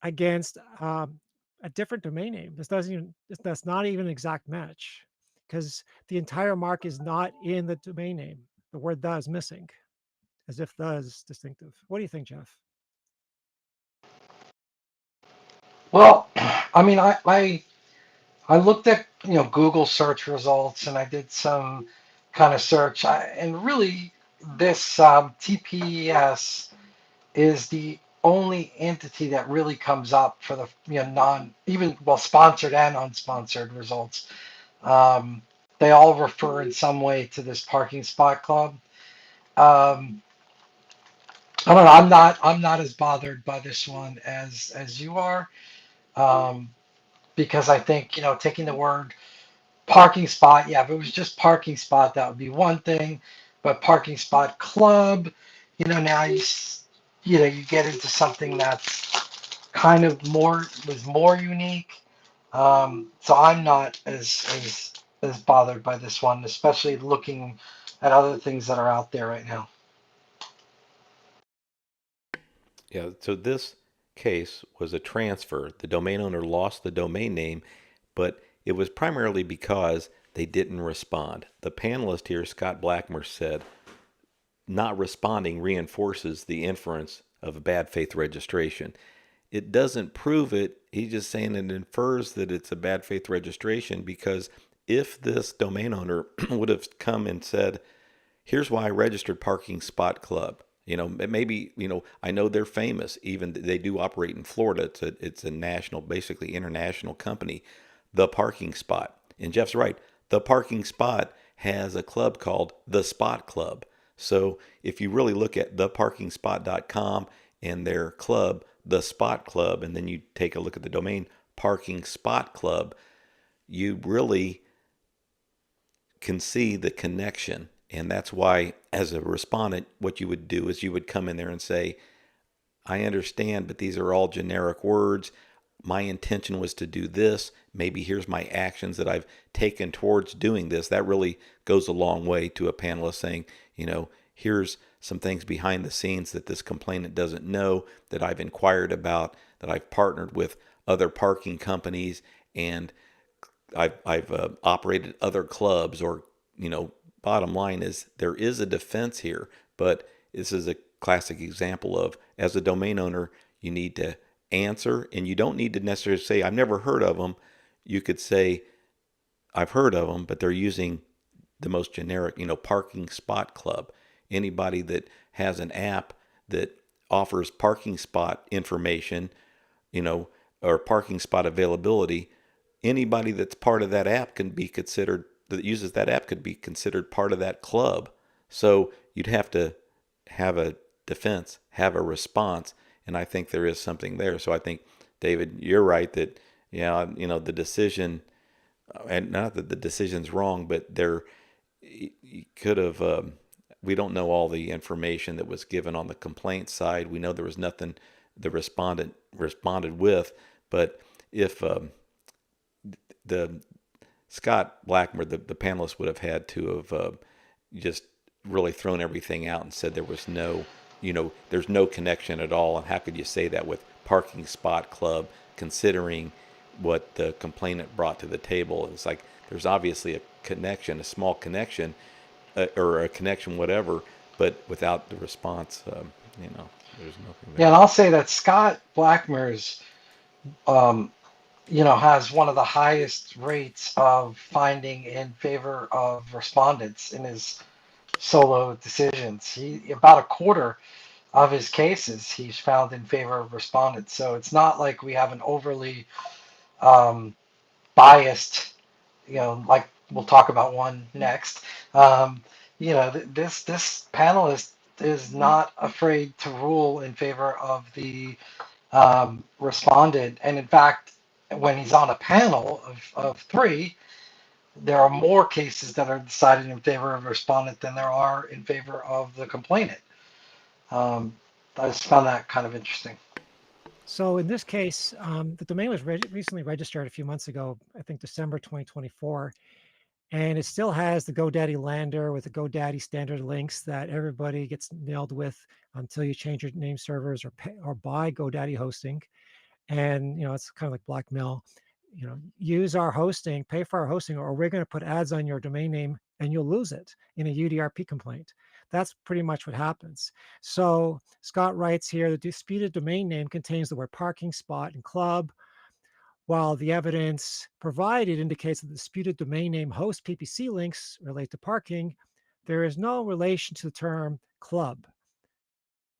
against a different domain name. That's not even an exact match because the entire mark is not in the domain name. The word "the" is missing, as if "the" is distinctive. What do you think, Jeff? Well, I mean, I looked at Google search results and I did some kind of search, and really this TPS is the only entity that really comes up for the non even well sponsored and unsponsored results. Um, they all refer in some way to this parking spot club. Um, I don't know. I'm not as bothered by this one as you are, um, because I think taking the word parking spot, yeah, if it was just parking spot, that would be one thing, but parking spot club, now you get into something that's kind of more unique. So I'm not as bothered by this one, especially looking at other things that are out there right now. Yeah, so this case was a transfer. The domain owner lost the domain name, but it was primarily because they didn't respond. The panelist here, Scott Blackmer, said not responding reinforces the inference of a bad faith registration. It doesn't prove it. He's just saying it infers that it's a bad faith registration because if this domain owner would have come and said, here's why I registered Parking Spot Club. Maybe, I know they're famous. Even they do operate in Florida. It's a national, basically international company, The Parking Spot. And Jeff's right. The Parking Spot has a club called The Spot Club. So if you really look at theparkingspot.com and their club, The Spot Club, and then you take a look at the domain Parking Spot Club, you really can see the connection. And that's why, as a respondent, what you would do is you would come in there and say, I understand, but these are all generic words. My intention was to do this. Maybe here's my actions that I've taken towards doing this. That really goes a long way to a panelist saying, here's some things behind the scenes that this complainant doesn't know, that I've inquired about, that I've partnered with other parking companies, and I've operated other clubs, or bottom line is there is a defense here, but this is a classic example of, as a domain owner, you need to answer, and you don't need to necessarily say, I've never heard of them. You could say, I've heard of them, but they're using the most generic, parking spot club. Anybody that has an app that offers parking spot information, or parking spot availability, anybody that's part of that app can be considered, that uses that app could be considered part of that club. So you'd have to have a defense, have a response, and I think there is something there. So I think, David, you're right that, the decision, and not that the decision's wrong, but there you could have, we don't know all the information that was given on the complaint side. We know there was nothing the respondent responded with. But if the Scott Blackmer, the panelists would have had to have just really thrown everything out and said there was no, there's no connection at all. And how could you say that with Parking Spot Club, considering what the complainant brought to the table? It's like there's obviously a connection, a small connection, or a connection, whatever, but without the response, there's nothing Yeah, there. and I'll say that Scott Blackmer's, um, has one of the highest rates of finding in favor of respondents in his solo decisions. He about a quarter of his cases he's found in favor of respondents. So it's not like we have an overly um, biased, like we'll talk about one next. Um, this panelist is not afraid to rule in favor of the respondent, and in fact, when he's on a panel of three, there are more cases that are decided in favor of respondent than there are in favor of the complainant. Um, I just found that kind of interesting. So in this case, the domain was recently registered a few months ago, I think December 2024, and it still has the GoDaddy lander with the GoDaddy standard links that everybody gets nailed with until you change your name servers or buy GoDaddy hosting. And it's kind of like blackmail. Use our hosting, pay for our hosting, or we're going to put ads on your domain name and you'll lose it in a UDRP complaint. That's pretty much what happens. So Scott writes here, the disputed domain name contains the word parking spot and club. While the evidence provided indicates that the disputed domain name hosts PPC links relate to parking, there is no relation to the term club.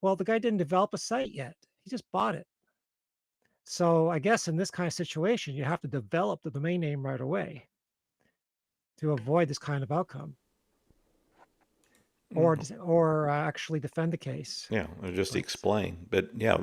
Well, the guy didn't develop a site yet. He just bought it. So I guess in this kind of situation, you have to develop the domain name right away to avoid this kind of outcome, or actually defend the case. Yeah, or just explain. But yeah,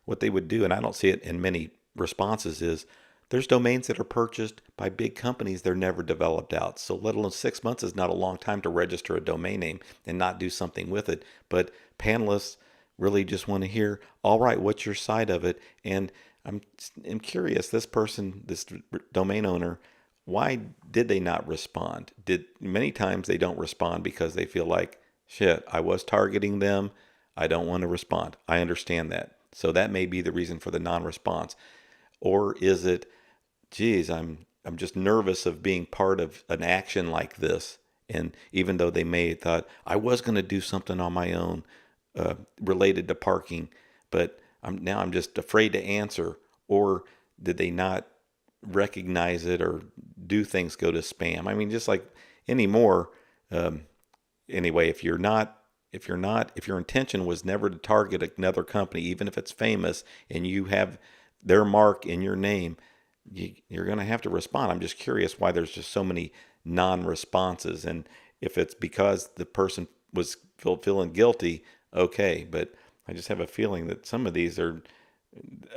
what they would do, and I don't see it in many responses, is there's domains that are purchased by big companies. They're never developed out. So let alone 6 months is not a long time to register a domain name and not do something with it. But panelists really just want to hear, all right, what's your side of it? And I'm curious, this domain owner, why did they not respond? Many times they don't respond because they feel like, shit, I was targeting them. I don't want to respond. I understand that. So that may be the reason for the non-response. Or is it, geez, I'm just nervous of being part of an action like this. And even though they may have thought I was going to do something on my own related to parking, but I'm just afraid to answer. Or did they not recognize it, or do things go to spam? I mean, just like anymore. Anyway, if your intention was never to target another company, even if it's famous, and you have their mark in your name, you're going to have to respond. I'm just curious why there's just so many non-responses, and if it's because the person was feeling guilty, okay. But I just have a feeling that some of these are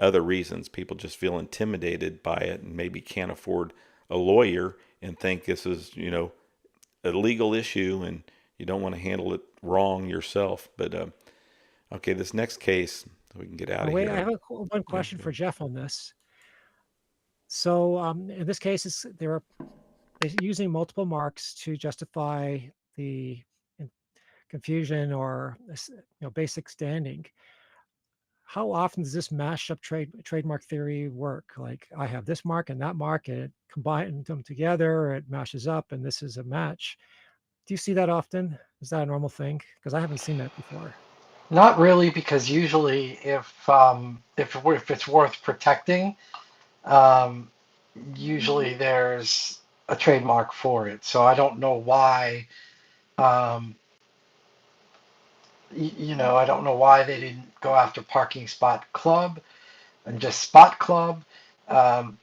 other reasons. People just feel intimidated by it and maybe can't afford a lawyer and think this is, a legal issue, and you don't want to handle it wrong yourself. But okay, this next case, we can get out of Wait, here. I have one question for Jeff on this. So in this case, they're using multiple marks to justify the confusion or basic standing. How often does this mashup trademark theory work? Like, I have this mark and that mark, and it combines them together, it mashes up, and this is a match. Do you see that often? Is that a normal thing? Because I haven't seen that before. Not really, because usually if it's worth protecting, um, usually there's a trademark for it. So I don't know why. Um, I don't know why they didn't go after Parking Spot Club and just Spot Club. Um,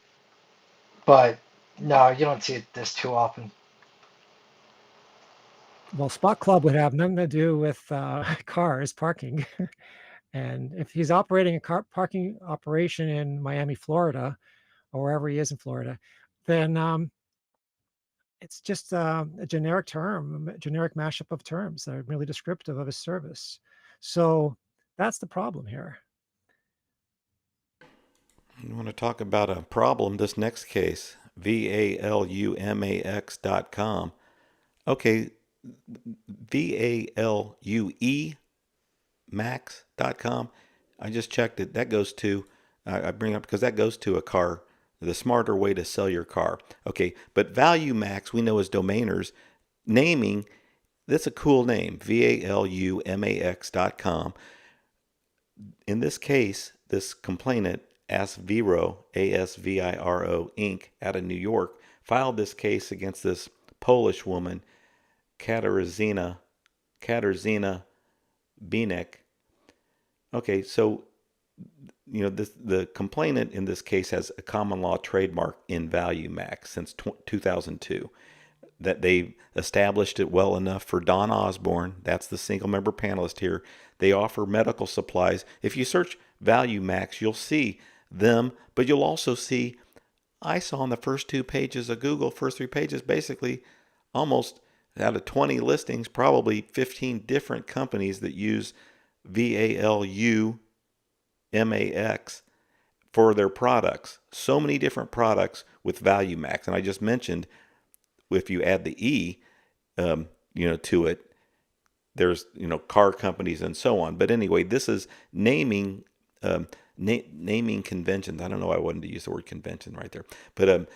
but no, you don't see it this too often. Well, Spot Club would have nothing to do with cars parking. And if he's operating a car parking operation in Miami, Florida, or wherever he is in Florida, then it's just a generic term, a generic mashup of terms that are really descriptive of his service. So that's the problem here. You want to talk about a problem? This next case, valumax.com. Okay, VALUE max.com. I just checked it. That goes to, I bring up because that goes to a car, the smarter way to sell your car. Okay, but Value Max, we know as domainers, naming, that's a cool name, VALUMAX.com. In this case, this complainant, Asviro, ASVIRO Inc., out of New York, filed this case against this Polish woman, Katarzyna Binek. Okay, so the complainant in this case has a common law trademark in ValueMax since 2002. That they established it well enough for Don Osborne. That's the single member panelist here. They offer medical supplies. If you search ValueMax, you'll see them, but you'll also see, I saw on the first 2 pages of Google, first 3 pages, basically almost out of 20 listings, probably 15 different companies that use VALUMAX for their products. So many different products with ValueMax. And I just mentioned, if you add the E, to it, there's, car companies and so on. But anyway, this is naming, naming conventions. I don't know why I wanted to use the word convention right there. But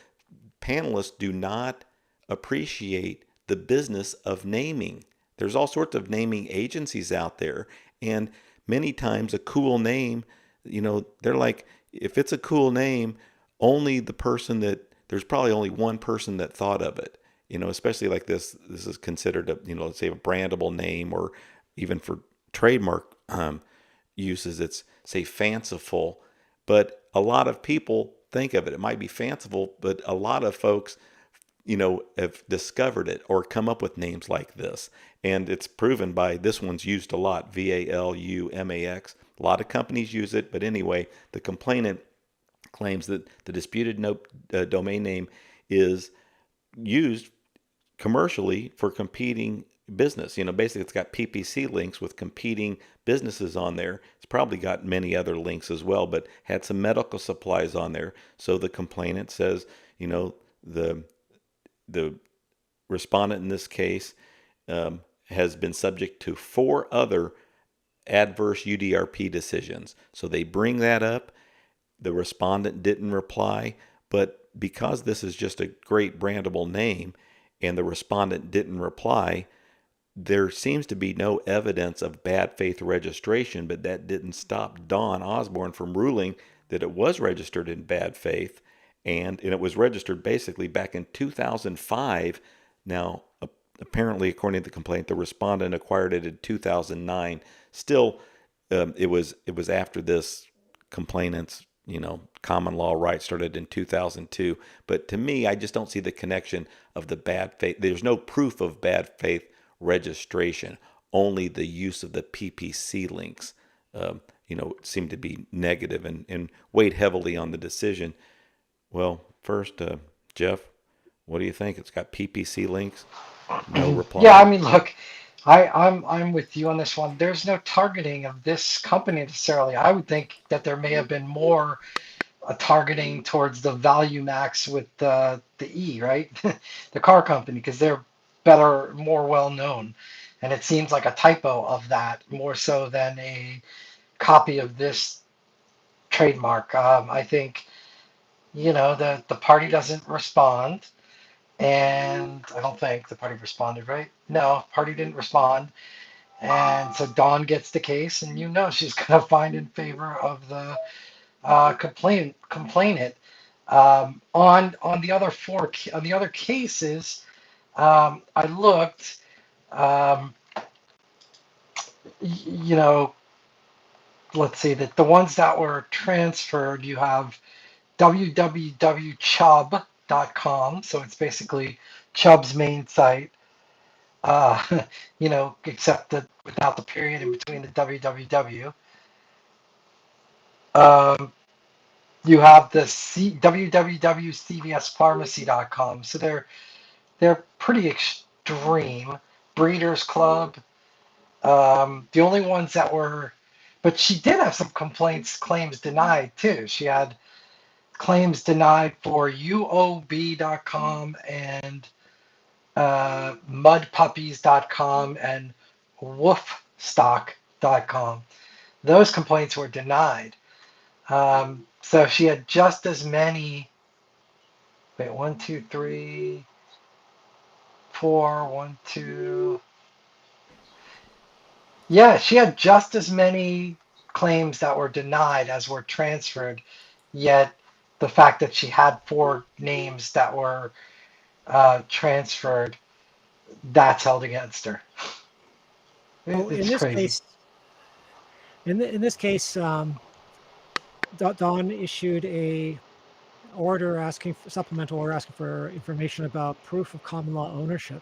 panelists do not appreciate the business of naming. There's all sorts of naming agencies out there. And many times a cool name, they're like, if it's a cool name, there's probably only one person that thought of it. Especially like this is considered let's say a brandable name, or even for trademark uses, it's say fanciful, but a lot of people think of it. It might be fanciful, but a lot of folks, have discovered it or come up with names like this. And it's proven by this one's used a lot, VALUMAX. A lot of companies use it, but anyway, the complainant claims that the disputed domain name is used commercially for competing business. Basically it's got PPC links with competing businesses on there. It's probably got many other links as well, but had some medical supplies on there. So the complainant says, the respondent in this case has been subject to 4 other adverse UDRP decisions. So they bring that up. The respondent didn't reply, but because this is just a great brandable name and the respondent didn't reply, there seems to be no evidence of bad faith registration, but that didn't stop Don Osborne from ruling that it was registered in bad faith, and it was registered basically back in 2005. Now, apparently, according to the complaint, the respondent acquired it in 2009. Still, it was after this complainant's common law rights started in 2002. But to me, I just don't see the connection of the bad faith. There's no proof of bad faith registration. Only the use of the PPC links, seem to be negative and weighed heavily on the decision. Well, first, Jeff, what do you think? It's got PPC links, no reply. Yeah, I mean, look, I'm with you on this one. There's no targeting of this company necessarily. I would think that there may have been more targeting towards the Value Max with the E, right? The car company, because they're better, more well known. And it seems like a typo of that more so than a copy of this trademark. I think, the party doesn't respond. And I don't think the party responded, right? No, party didn't respond. And so Dawn gets the case, and she's going to find in favor of the complainant. On the other on the other cases, I looked. Um, let's see that the ones that were transferred, you have www.chubb.com, so it's basically Chubb's main site. Except that without the period in between the www. Um, you have the www.cvspharmacy.com. So they're pretty extreme. Breeders Club. The only ones that were, but she did have some claims denied too. She had claims denied for UOB.com and mudpuppies.com and woofstock.com. Those complaints were denied. So she had just as many. Wait, 1, 2, 3, 4, 1, 2. Yeah, she had just as many claims that were denied as were transferred. Yet the fact that she had 4 names that were transferred, that's held against her. Well, It's crazy. in this case, Don issued a order asking for supplemental order asking for information about proof of common law ownership,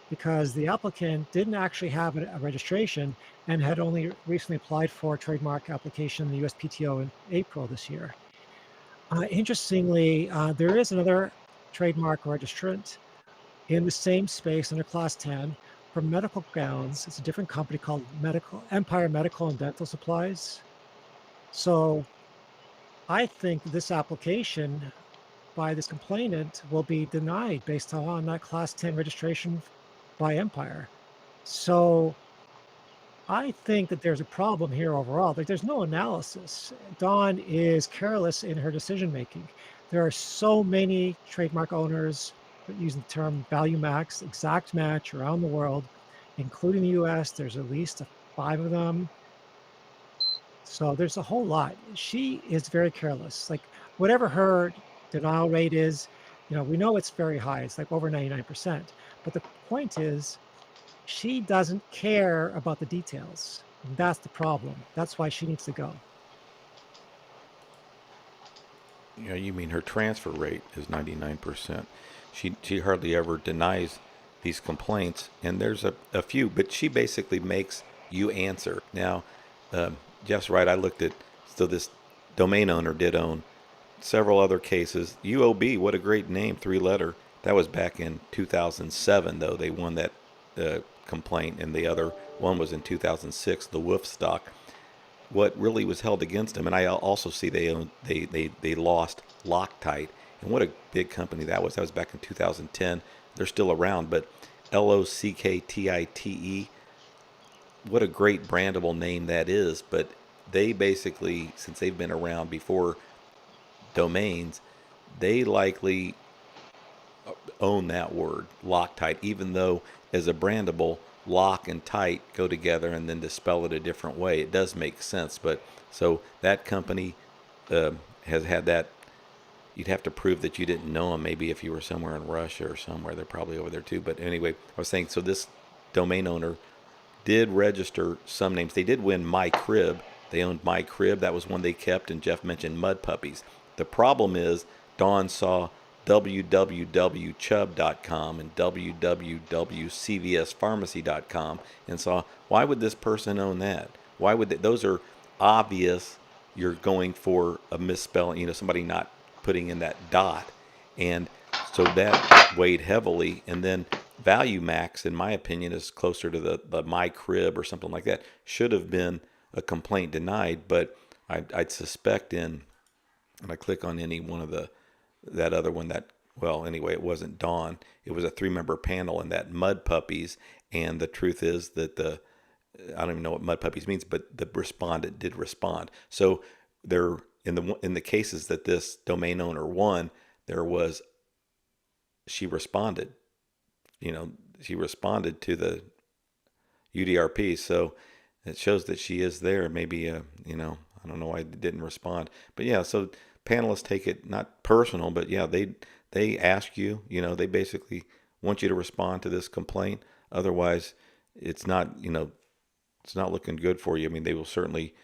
because the applicant didn't actually have a registration and had only recently applied for a trademark application in the USPTO in April this year. Interestingly, there is another trademark registrant in the same space under Class 10 for medical gowns. It's a different company called Empire Medical and Dental Supplies. So I think this application by this complainant will be denied based on that Class 10 registration by Empire. So I think that there's a problem here overall. Like, there's no analysis. Dawn is careless in her decision making. There are so many trademark owners using the term value max, exact match around the world, including the US. There's at least 5 of them. So there's a whole lot. She is very careless. Like, whatever her denial rate is, we know it's very high. It's like over 99%. But the point is, she doesn't care about the details. And that's the problem. That's why she needs to go. You mean her transfer rate is 99%. She hardly ever denies these complaints, and there's a few, but she basically makes you answer. Now, Jeff's right. I looked at, so this domain owner did own several other cases. UOB, what a great name, 3-letter. That was back in 2007, though. They won that complaint, and the other one was in 2006, the Wolf stock. What really was held against them, and I also see they lost Loctite, and what a big company that was. That was back in 2010. They're still around, but LOCKTITE, what a great brandable name that is. But they basically, since they've been around before domains, they likely own that word, Loctite, even though as a brandable, lock and tight go together, and then to spell it a different way, it does make sense. But so that company has had that. You'd have to prove that you didn't know them. Maybe if you were somewhere in Russia or somewhere, they're probably over there too. But anyway, I was saying, so this domain owner did register some names. They did win My Crib. They owned My Crib. That was one they kept. And Jeff mentioned Mud Puppies. The problem is Dawn saw www.chubb.com and www.cvspharmacy.com and saw, why would this person own that? Why would they? Those are obvious. You're going for a misspelling, somebody not putting in that dot. And so that weighed heavily. And then Value Max, in my opinion, is closer to the My Crib or something like that. Should have been a complaint denied, but I'd suspect when I click on any one of that other one, anyway, it wasn't Dawn. It was a 3-member panel, and that Mud Puppies. And the truth is that I don't even know what Mud Puppies means, but the respondent did respond. So there, in the cases that this domain owner won, she responded. She responded to the UDRP. So it shows that she is there. Maybe I don't know why they didn't respond, but yeah. So panelists take it not personal, but yeah, they ask you. They basically want you to respond to this complaint. Otherwise, it's not it's not looking good for you. I mean, they will certainly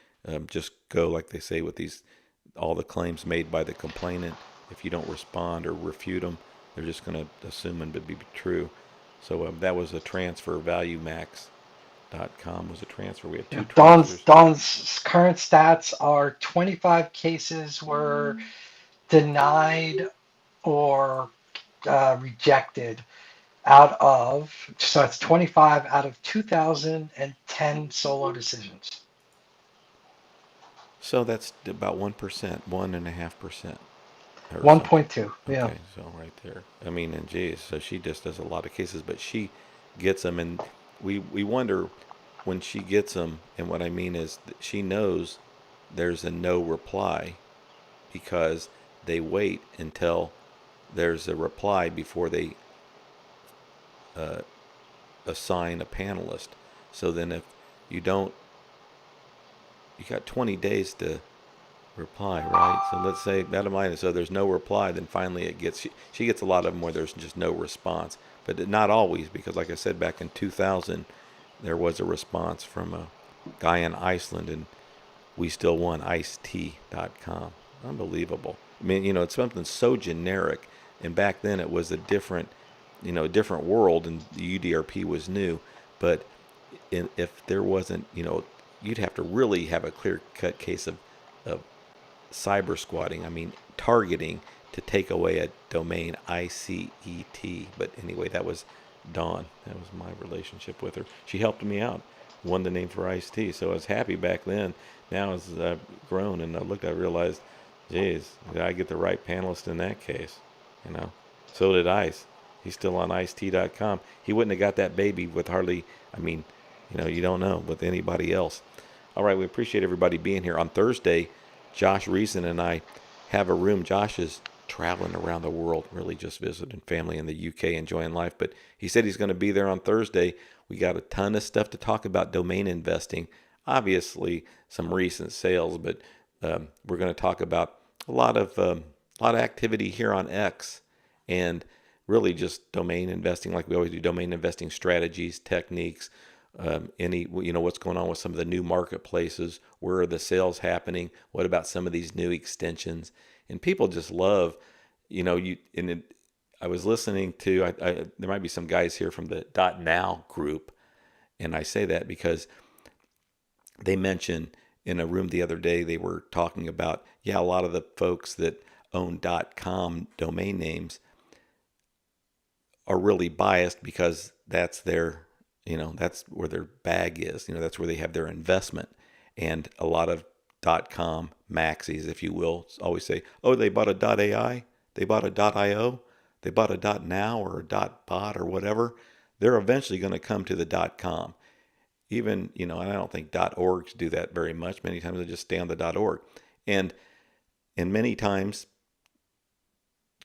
just go, like they say, with all the claims made by the complainant. If you don't respond or refute them, they're just going to assume them to be true. So that was a transfer. ValueMax.com was a transfer. We had 2 transfers. Dawn's current stats are 25 cases were denied or rejected so it's 25 out of 2010 solo decisions. So that's about 1%, 1.5%. or something. 1.2. Yeah. Okay, so right there. I mean, and geez, so she just does a lot of cases, but she gets them, and we wonder when she gets them. And what I mean is that she knows there's a no reply because they wait until there's a reply before they uh, assign a panelist. So then if you don't, you got 20 days to reply, right? So let's say that of mine, so there's no reply, then finally it gets, she gets a lot of them where there's just no response. But not always, because like I said, back in 2000, there was a response from a guy in Iceland, and we still won iced.com. Unbelievable. I mean, it's something so generic. And back then it was a different, different world, and the UDRP was new. But if there wasn't, you'd have to really have a clear cut case of cyber squatting. I mean, targeting to take away a domain, ICET. But anyway, that was Dawn. That was my relationship with her. She helped me out, won the name for Ice T. So I was happy back then. Now as I've grown and I looked, I realized, geez, did I get the right panelist in that case? So did Ice. He's still on IceT.com. He wouldn't have got that baby with hardly, I mean, you don't know with anybody else. All right, we appreciate everybody being here. On Thursday, Josh Reason and I have a room. Josh is traveling around the world, really just visiting family in the UK, enjoying life. But he said he's going to be there on Thursday. We got a ton of stuff to talk about domain investing. Obviously, some recent sales, but we're going to talk about a lot of activity here on X, and really just domain investing, like we always do. Domain investing strategies, techniques. What's going on with some of the new marketplaces, where are the sales happening, what about some of these new extensions, and people just love, I was listening to, there might be some guys here from the .now group, and I say that because they mentioned in a room the other day, they were talking about, a lot of the folks that own .com domain names are really biased because that's their, that's where their bag is. That's where they have their investment. And a lot of .com maxis, if you will, always say, oh, they bought a .ai, they bought a .io, they bought a .now or a .bot or whatever. They're eventually going to come to the .com. Even, and I don't think .orgs do that very much. Many times they just stay on the .org. And many times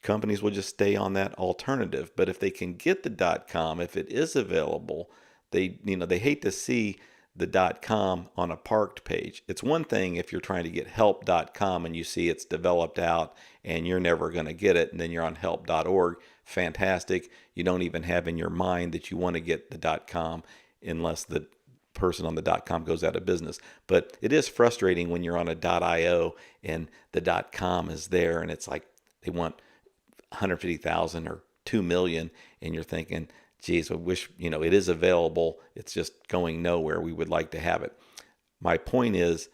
companies will just stay on that alternative. But if they can get the .com, if it is available, they hate to see the .com on a parked page. It's one thing if you're trying to get help.com and you see it's developed out and you're never going to get it, and then you're on help.org. Fantastic. You don't even have in your mind that you want to get the .com unless the person on the .com goes out of business. But it is frustrating when you're on a .io and the .com is there, and it's like they want 150,000 or 2 million, and you're thinking, geez, I wish, it is available. It's just going nowhere. We would like to have it. My point is,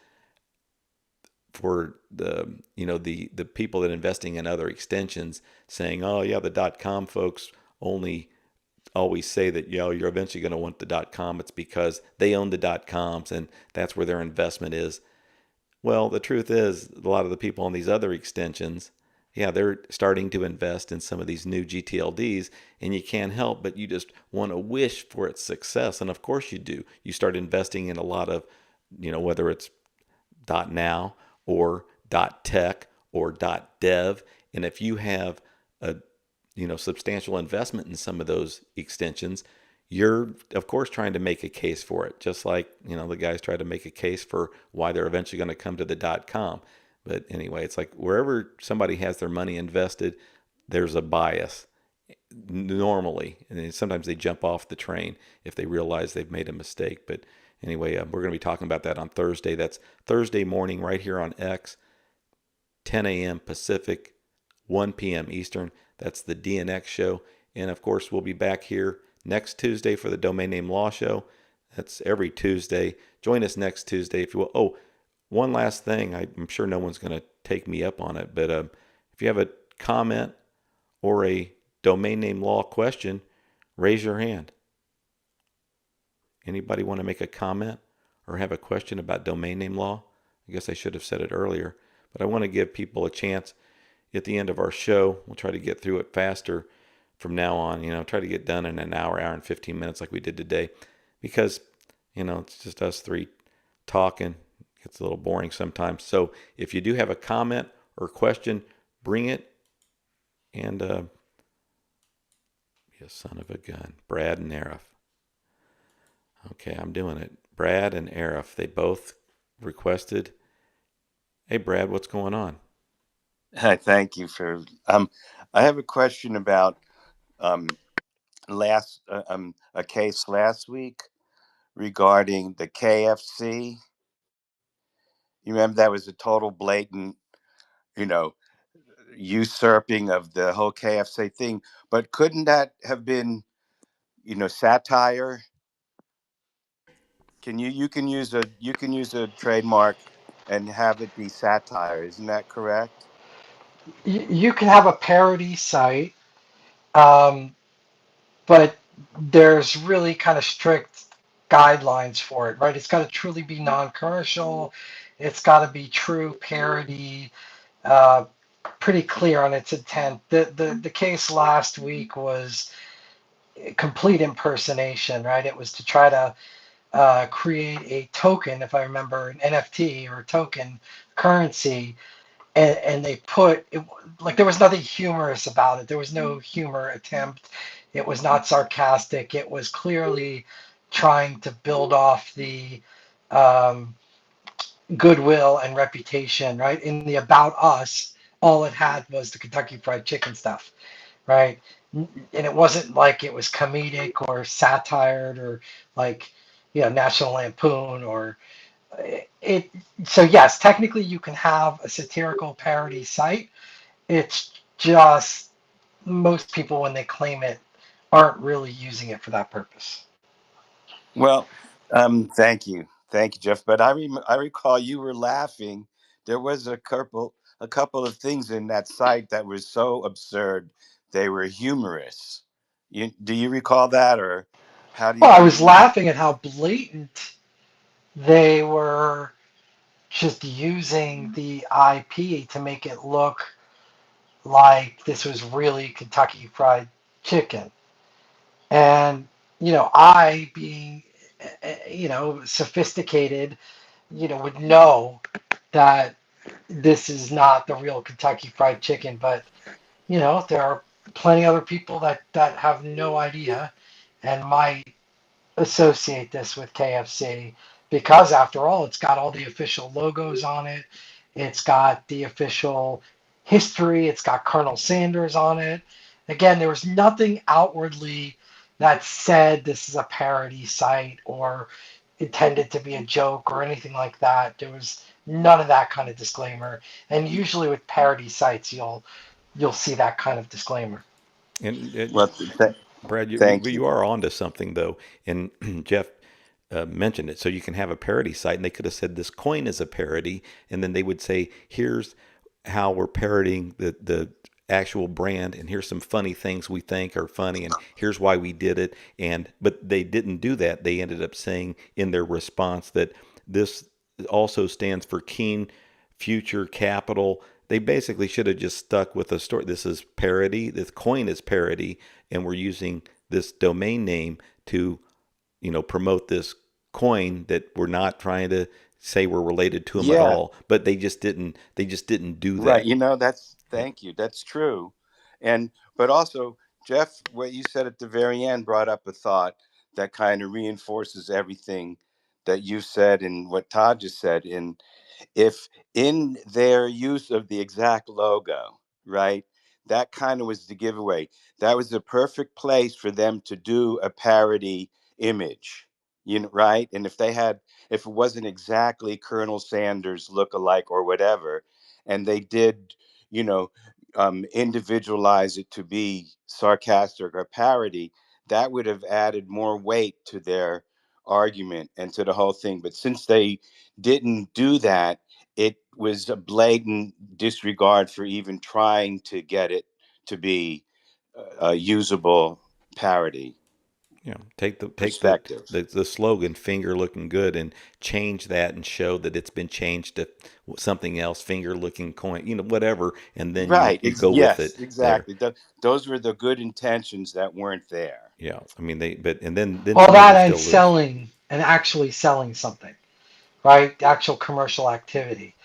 for the, the people that are investing in other extensions saying, oh yeah, the .com folks only always say that, you're eventually going to want the .com. It's because they own the .coms and that's where their investment is. Well, the truth is, a lot of the people on these other extensions, they're starting to invest in some of these new GTLDs, and you can't help but you just want to wish for its success. And of course you do. You start investing in a lot of, whether it's .now or .tech or .dev. And if you have a, substantial investment in some of those extensions, you're of course trying to make a case for it. Just like, the guys try to make a case for why they're eventually going to come to the .com. But anyway, it's like wherever somebody has their money invested, there's a bias normally. And sometimes they jump off the train if they realize they've made a mistake. But anyway, we're going to be talking about that on Thursday. That's Thursday morning right here on X, 10 a.m. Pacific, 1 p.m. Eastern. That's the DNX show. And of course, we'll be back here next Tuesday for the Domain Name Law Show. That's every Tuesday. Join us next Tuesday if you will. Oh, one last thing, I'm sure no one's going to take me up on it, but if you have a comment or a domain name law question, raise your hand. Anybody want to make a comment or have a question about domain name law? I guess I should have said it earlier, but I want to give people a chance. at the end of our show. We'll try to get through it faster from now on. Try to get done in an hour and 15 minutes like we did today, because it's just us three talking. It gets a little boring sometimes. So if you do have a comment or question, bring it. And be a son of a gun. Brad and Arif. Okay, I'm doing it. Brad and Arif, they both requested. Hey, Brad, what's going on? Hi, thank you for. I have a question about a case last week regarding the KFC. You remember that was a total blatant, you know, usurping of the whole KFC thing. But couldn't that have been, satire? You can use a trademark and have it be satire. Isn't that correct? You can have a parody site, um, but there's really kind of strict guidelines for it, right? It's got to truly be non-commercial. It's got to be true parody, uh, pretty clear on its intent. The case last week was complete impersonation, right? It was to try to create a token, if I remember, an NFT or a token currency, and they put it, like, there was nothing humorous about it. There was no humor attempt. It was not sarcastic. It was clearly trying to build off the um, goodwill and reputation, right? In the About Us, all it had was the Kentucky Fried Chicken stuff, right? And it wasn't like it was comedic or satired or like, National Lampoon or it. So yes, technically you can have a satirical parody site. It's just most people, when they claim it, aren't really using it for that purpose. Well, thank you, Jeff. But I recall you were laughing. There was a couple of things in that site that were so absurd they were humorous. Do you recall that, or how do Well, you I do was you? laughing at how blatant they were just using the IP to make it look like this was really Kentucky Fried Chicken. And, I being, sophisticated, would know that this is not the real Kentucky Fried Chicken. But, there are plenty of other people that have no idea and might associate this with KFC because, after all, it's got all the official logos on it. It's got the official history. It's got Colonel Sanders on it. Again, there was nothing outwardly that said this is a parody site or intended to be a joke or anything like that. There was none of that kind of disclaimer. And usually with parody sites, you'll see that kind of disclaimer. And Well, Brad, you, thank you. you are onto something though. And Jeff mentioned it. So you can have a parody site, and they could have said this coin is a parody, and then they would say, "Here's how we're parodying the actual brand, and here's some funny things we think are funny, and here's why we did it." But they didn't do that. They ended up saying in their response that this also stands for Keen Future Capital. They basically should have just stuck with the story. This is parody. This coin is parody, and we're using this domain name to, promote this coin that we're not trying to say we're related to them at Yeah, all. But they just didn't. They just didn't do right. that. That's Yeah. thank you. That's true. And but also, Jeff, what you said at the very end brought up a thought that kind of reinforces everything that you said and what Todd just said. And if in their use of the exact logo, right, that kind of was the giveaway. That was the perfect place for them to do a parody image, right? And if it wasn't exactly Colonel Sanders look-alike or whatever, and they did, you know, individualize it to be sarcastic or parody, that would have added more weight to their argument and to the whole thing. But since they didn't do that, it was a blatant disregard for even trying to get it to be a usable parody. take perspective. the slogan "finger looking good" and change that and show that it's been changed to something else, finger looking coin, whatever, and then Right. you go with Yes, it there. exactly. Those were the good intentions that weren't there. Yeah, I mean and then Well, some of that them and still live. selling and actually selling something, right? The actual commercial activity.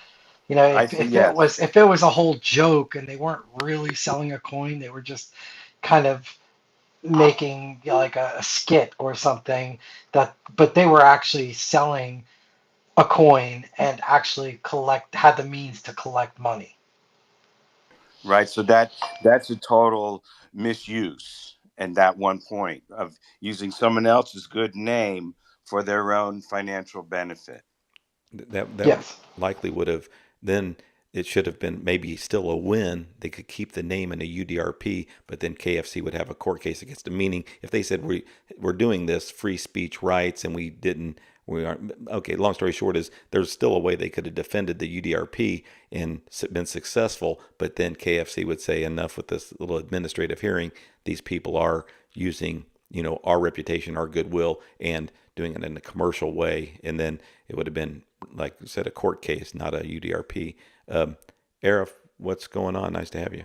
I see. Yes. If it was a whole joke and they weren't really selling a coin, they were just kind of making like a skit or something but they were actually selling a coin and actually had the means to collect money. Right. So that's a total misuse. And that one point of using someone else's good name for their own financial benefit. That Yes. likely would have then it should have been maybe still a win. They could keep the name in a UDRP, but then KFC would have a court case against them. Meaning, if they said we're doing this free speech rights and we aren't okay. Long story short is there's still a way they could have defended the UDRP and been successful, but then KFC would say enough with this little administrative hearing. These people are using our reputation, our goodwill, and doing it in a commercial way, and then it would have been, like you said, a court case, not a UDRP. Arif, what's going on? Nice to have you.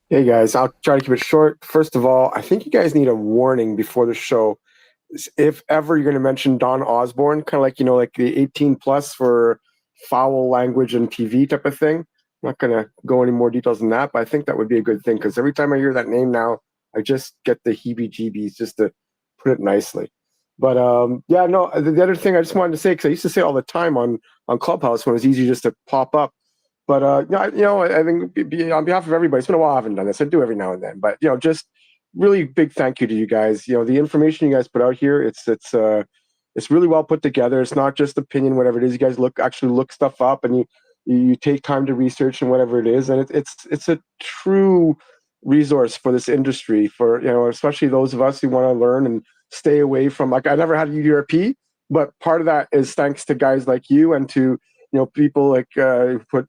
Hey guys, I'll try to keep it short. First of all, I think you guys need a warning before the show. If ever you're going to mention Don Osborne, kind of like, like the 18 plus for foul language and TV type of thing. I'm not going to go any more details than that, but I think that would be a good thing because every time I hear that name now, I just get the heebie-jeebies, just to put it nicely. But yeah, no, the other thing I just wanted to say, because I used to say all the time on Clubhouse when it was easy just to pop up. But I think on behalf of everybody, it's been a while I haven't done this. I do every now and then, but just really big thank you to you guys. The information you guys put out here, it's really well put together. It's not just opinion, whatever it is. You guys actually look stuff up, and you take time to research and whatever it is, and it's a true resource for this industry, for especially those of us who want to learn and stay away from, like, I never had a UDRP, but part of that is thanks to guys like you and to people like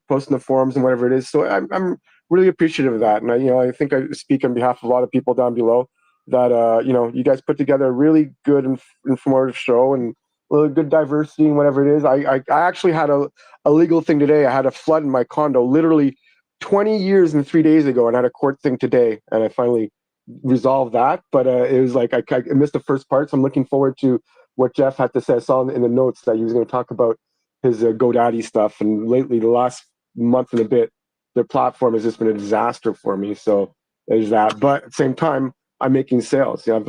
post in the forums and whatever it is. So I'm really appreciative of that, and I think I speak on behalf of a lot of people down below that you guys put together a really good informative show and a little good diversity and whatever it is. I actually had a legal thing today. I had a flood in my condo, literally 20 years and 3 days ago, and I had a court thing today, and I finally resolved that. But it was like I missed the first part, so I'm looking forward to what Jeff had to say. I saw in the notes that he was going to talk about his GoDaddy stuff, and lately, the last month and a bit, their platform has just been a disaster for me. So there's that. But at the same time, I'm making sales. So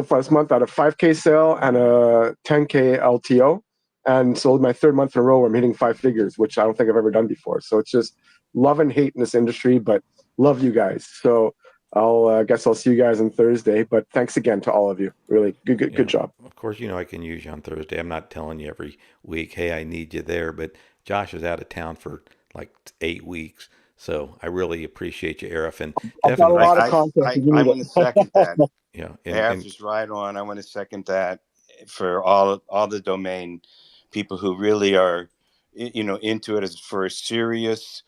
far this month, I had a 5K sale and a 10K LTO, and sold my third month in a row where I'm hitting 5 figures, which I don't think I've ever done before. So it's just love and hate in this industry, but love you guys. So I guess I'll see you guys on Thursday. But thanks again to all of you. Really good job. Of course, I can use you on Thursday. I'm not telling you every week, hey, I need you there, but Josh is out of town for like 8 weeks. So I really appreciate you, Arif, and I've got a definitely, lot of content. I want to second that. and Arif is right on. I want to second that for all the domain people who really are, into it as for a serious,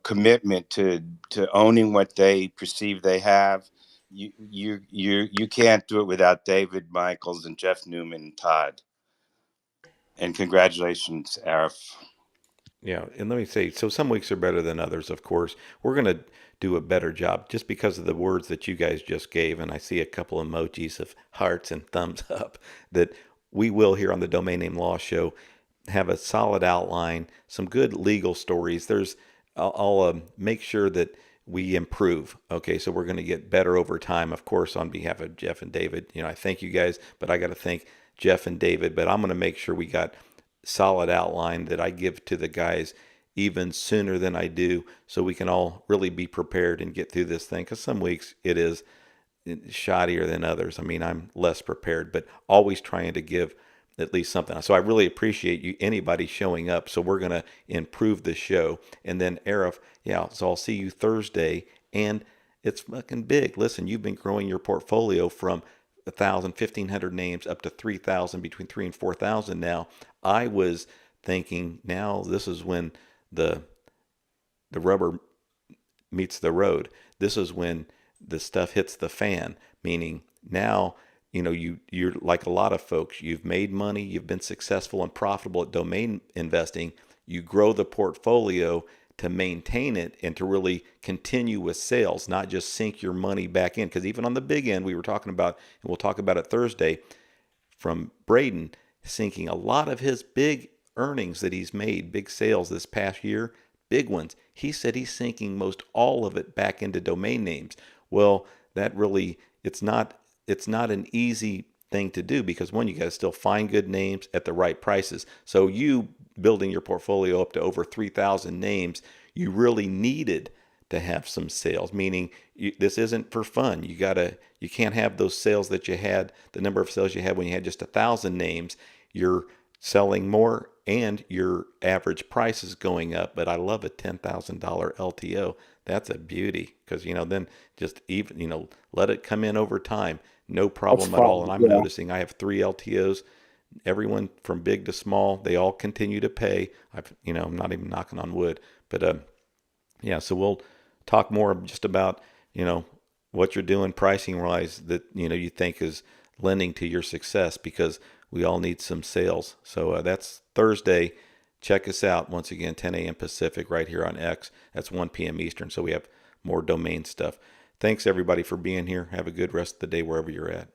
commitment to owning what they perceive they have. You can't do it without David Michaels and Jeff Neuman and Todd. And congratulations, Arif. Yeah, and let me say, so some weeks are better than others, of course. We're going to do a better job just because of the words that you guys just gave. And I see a couple emojis of hearts and thumbs up that we will here on the Domain Name Law Show have a solid outline, some good legal stories. I'll make sure that we improve. Okay, so we're going to get better over time, of course, on behalf of Jeff and David. I thank you guys, but I got to thank Jeff and David. But I'm going to make sure we got solid outline that I give to the guys even sooner than I do, so we can all really be prepared and get through this thing, because some weeks it is shoddier than others. I mean, I'm less prepared, but always trying to give at least something. So I really appreciate anybody showing up. So we're going to improve the show. And then Arif, so I'll see you Thursday, and it's fucking big. Listen, you've been growing your portfolio from 1,000, 1,500 names up to 3,000, between 3,000 and 4,000 now. I was thinking now this is when the rubber meets the road. This is when the stuff hits the fan, meaning now, you're like a lot of folks, you've made money, you've been successful and profitable at domain investing. You grow the portfolio to maintain it and to really continue with sales, not just sink your money back in. Because even on the big end, we were talking about, and we'll talk about it Thursday, from Braden sinking a lot of his big earnings that he's made, big sales this past year, big ones. He said he's sinking most all of it back into domain names. Well, that really, it's not an easy thing to do, because one, you got to still find good names at the right prices. So you building your portfolio up to over 3,000 names, you really needed to have some sales, meaning this isn't for fun. You can't have those sales that you had, the number of sales you had when you had just 1,000 names. You're selling more and your average price is going up. But I love a $10,000 LTO. That's a beauty, because, then just even, let it come in over time. No problem at all. And I'm noticing I have 3 LTOs. Everyone from big to small, they all continue to pay. I'm not even knocking on wood, but yeah. So we'll talk more just about what you're doing pricing wise that you think is lending to your success, because we all need some sales. So that's Thursday. Check us out once again, 10 a.m. Pacific, right here on X. That's 1 p.m. Eastern. So we have more domain stuff. Thanks everybody for being here. Have a good rest of the day wherever you're at.